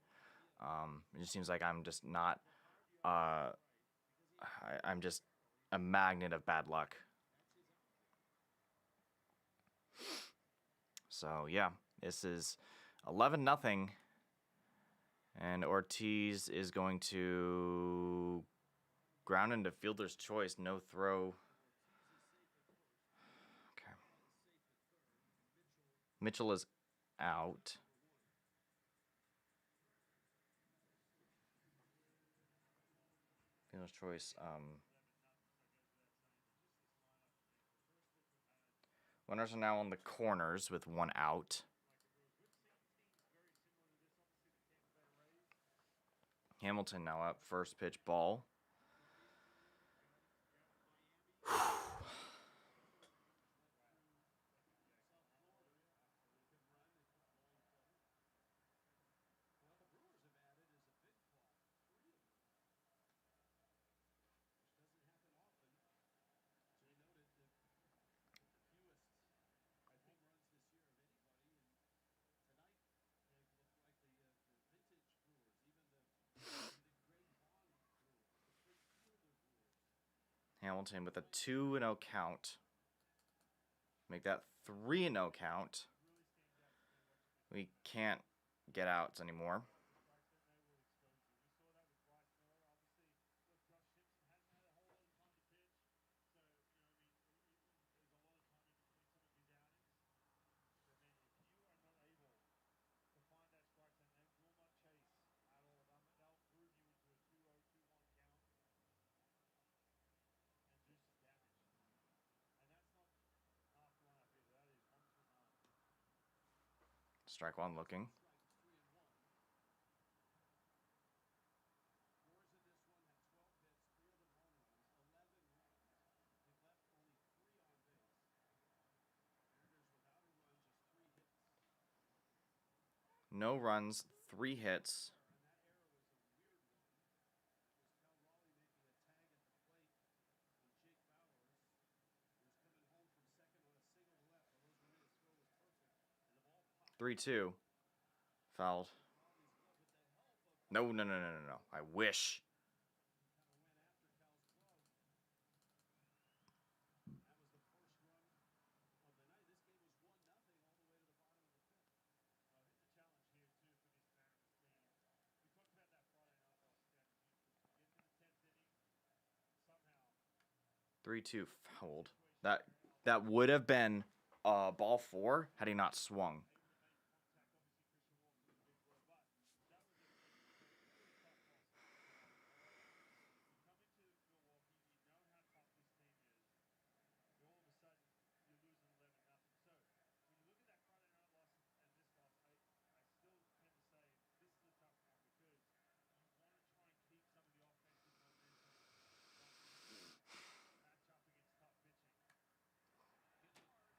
It just seems like I'm just not. I'm just a magnet of bad luck. So yeah, this is 11-0, and Ortiz is going to ground into fielder's choice, no throw. Okay. Mitchell is out. Fielder's choice. Runners are now on the corners with 1 out. Hamilton now up. First pitch, ball. Hamilton with a 2-0 count. Make that 3-0 count. We can't get outs anymore. Strike 1 looking. No runs, 3 hits. Three-two. Fouled. No. I wish. Three-two fouled. That would have been ball 4 had he not swung.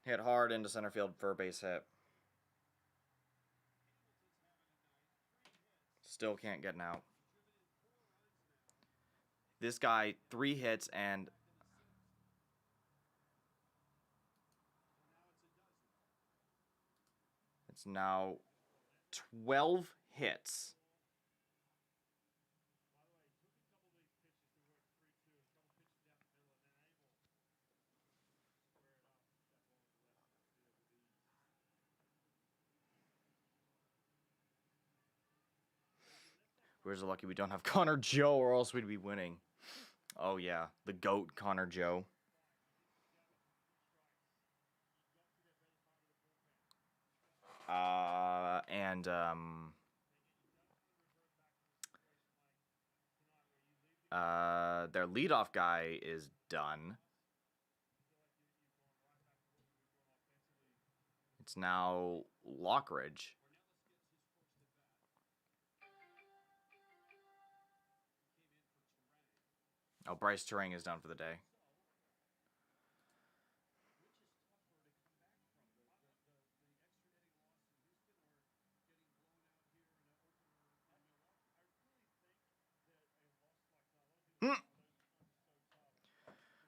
Hit hard into center field for a base hit. Still can't get an out. This guy, 3 hits and it's now 12 hits. Brewers are lucky we don't have Connor Joe, or else we'd be winning. Oh, yeah. The GOAT, Connor Joe. Their leadoff guy is done. It's now Lockridge. Oh, Bryce Turang is done for the day.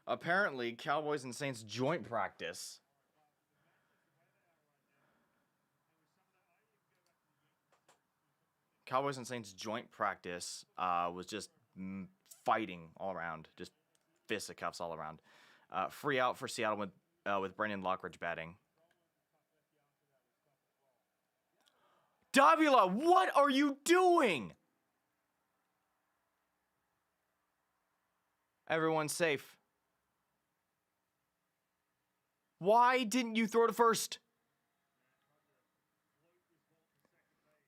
Apparently, Cowboys and Saints joint practice. Cowboys and Saints joint practice was just fighting all around, just fisticuffs all around. Free out for Seattle with Brendan Lockridge batting. Davila, what are you doing? Everyone's safe. Why didn't you throw to first?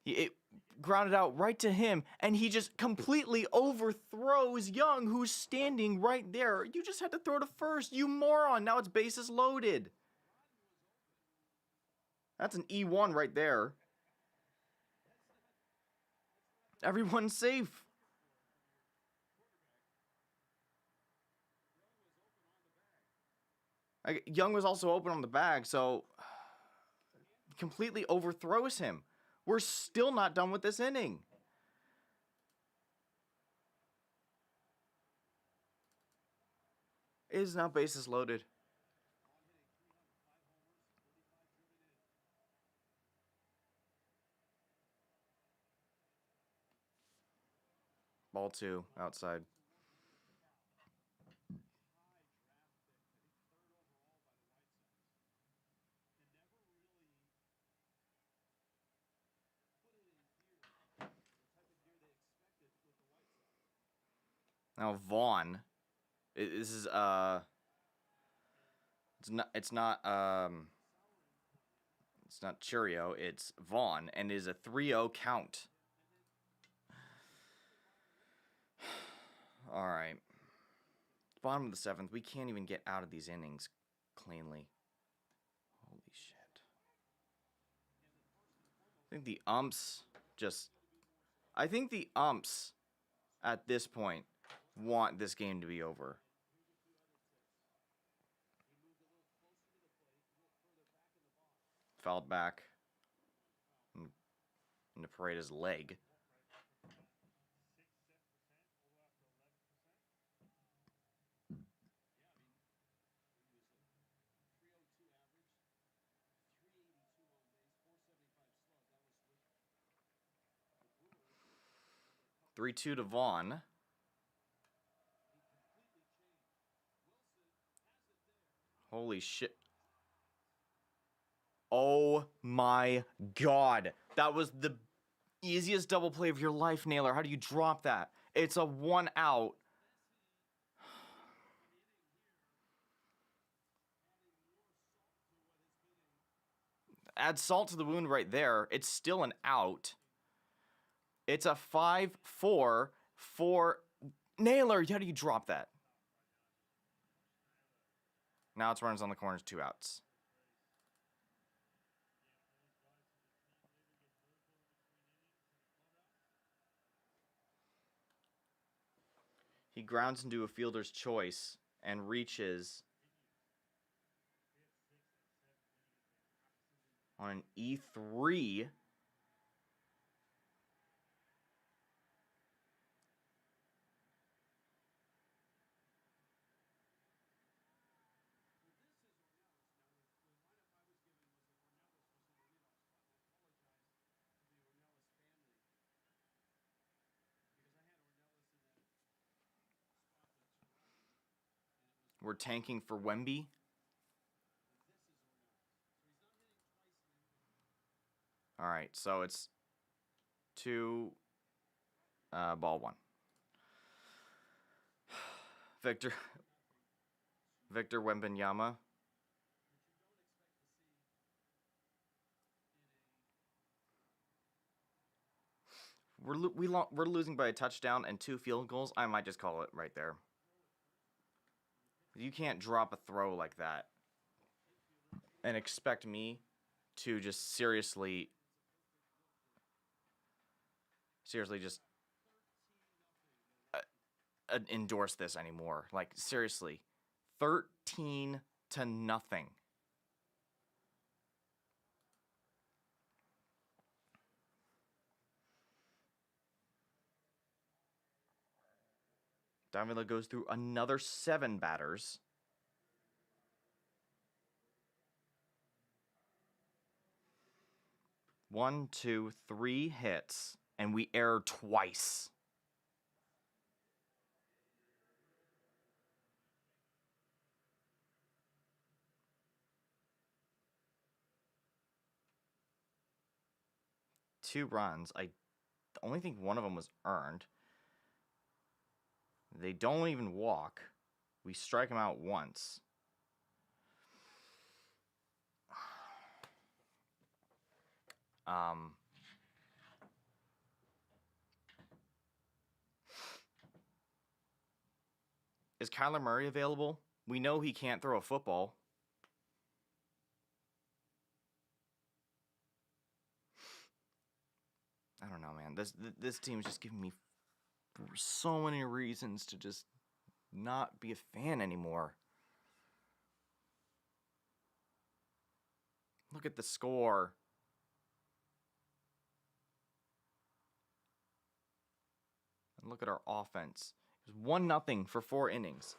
It grounded out right to him, and he just completely overthrows Young, who's standing right there. You just had to throw to first, you moron. Now it's bases loaded. That's an E1 right there. Everyone's safe. Young was also open on the bag, so completely overthrows him. We're still not done with this inning. It is now bases loaded. Ball 2 outside. Now Vaughn, this is it's not Churio, it's Vaughn, and it is a 3-0 count. All right. Bottom of the 7th, we can't even get out of these innings cleanly. Holy shit. I think the umps at this point want this game to be over. Fouled back into Paredes' leg. Three-2 to Vaughn. Holy shit. Oh my god. That was the easiest double play of your life, Naylor. How do you drop that? It's a 1 out. Add salt to the wound right there. It's still an out. It's a 5-4 for Naylor. How do you drop that? Now it's runners on the corners, 2 outs. He grounds into a fielder's choice and reaches on an E3. We're tanking for Wemby. All right, so it's 2. Ball one. Victor Wembanyama. We're losing by a touchdown and 2 field goals. I might just call it right there. You can't drop a throw like that and expect me to just seriously just endorse this anymore. Like, seriously. 13-0. Davila goes through another 7 batters. One, two, 3 hits, and we err twice. Two runs. I only think one of them was earned. They don't even walk. We strike them out once. Is Kyler Murray available? We know he can't throw a football. I don't know, man. This team's just giving me so many reasons to just not be a fan anymore. Look at the score. And look at our offense. It was 1-0 for 4 innings.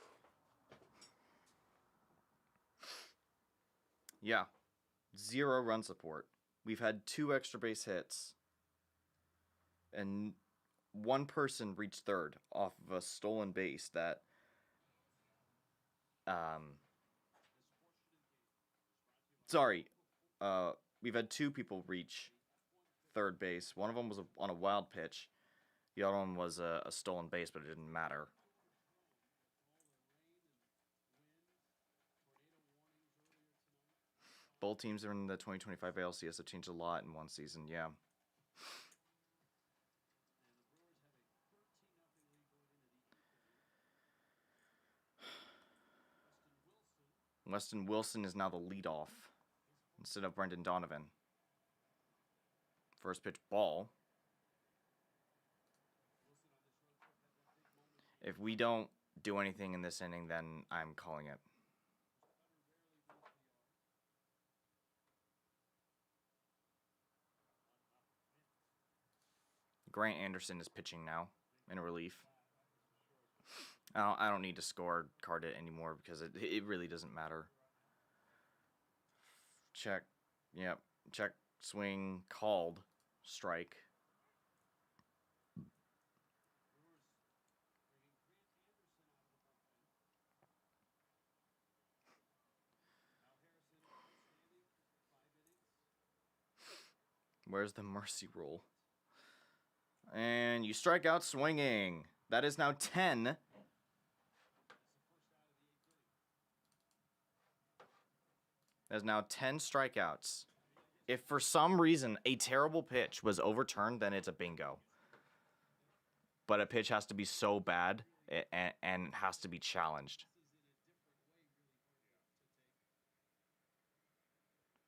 Yeah. 0 run support. We've had 2 extra base hits. And 1 person reached third off of a stolen base that we've had 2 people reach third base. One of them was on a wild pitch. The other one was a stolen base, but it didn't matter. Both teams are in the 2025 ALCS. Have changed a lot in one season, yeah. Weston Wilson is now the leadoff instead of Brendan Donovan. First pitch ball. If we don't do anything in this inning, then I'm calling it. Grant Anderson is pitching now in relief. I don't need to score card it anymore because it really doesn't matter. Check. Yep. Check. Swing. Called. Strike. Where's the mercy rule? And you strike out swinging. That is now 10. That is now 10 strikeouts. If for some reason a terrible pitch was overturned, then it's a bingo. But a pitch has to be so bad and has to be challenged.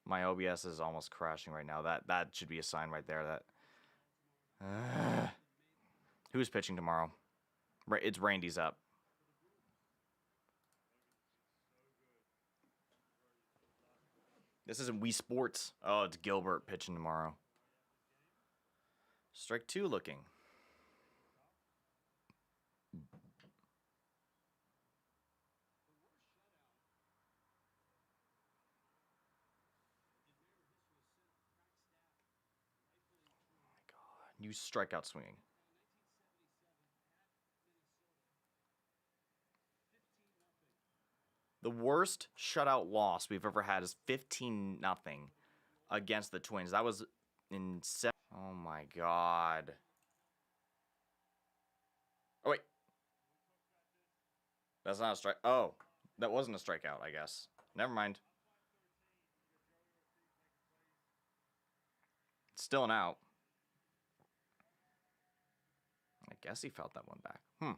My OBS is almost crashing right now. That should be a sign right there that... Who's pitching tomorrow? It's Randy's up. This isn't Wii Sports. Oh, it's Gilbert pitching tomorrow. Strike 2 looking. You strike out swinging. The worst shutout loss we've ever had is 15-0 against the Twins. That was in oh my god. Oh, wait. That's not a strike. Oh, that wasn't a strikeout, I guess. Never mind. It's still an out. I guess he felt that one back. All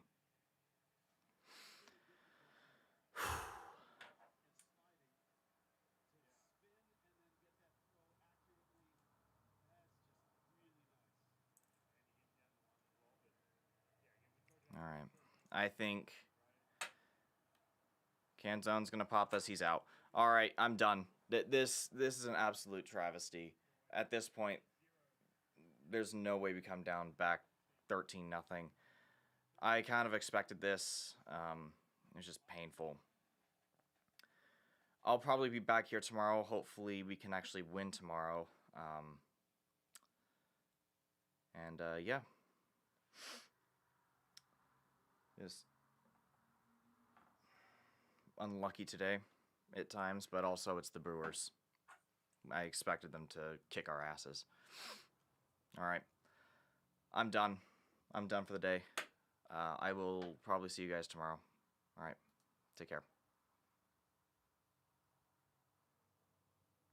right. I think Canzone's going to pop this. He's out. All right, I'm done. This is an absolute travesty. At this point, there's no way we come down back 13-0. I kind of expected this. It was just painful. I'll probably be back here tomorrow. Hopefully, we can actually win tomorrow. Yeah. Just unlucky today at times, but also it's the Brewers. I expected them to kick our asses. All right. I'm done. I'm done for the day. I will probably see you guys tomorrow. All right. Take care.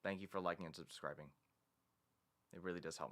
Thank you for liking and subscribing. It really does help me.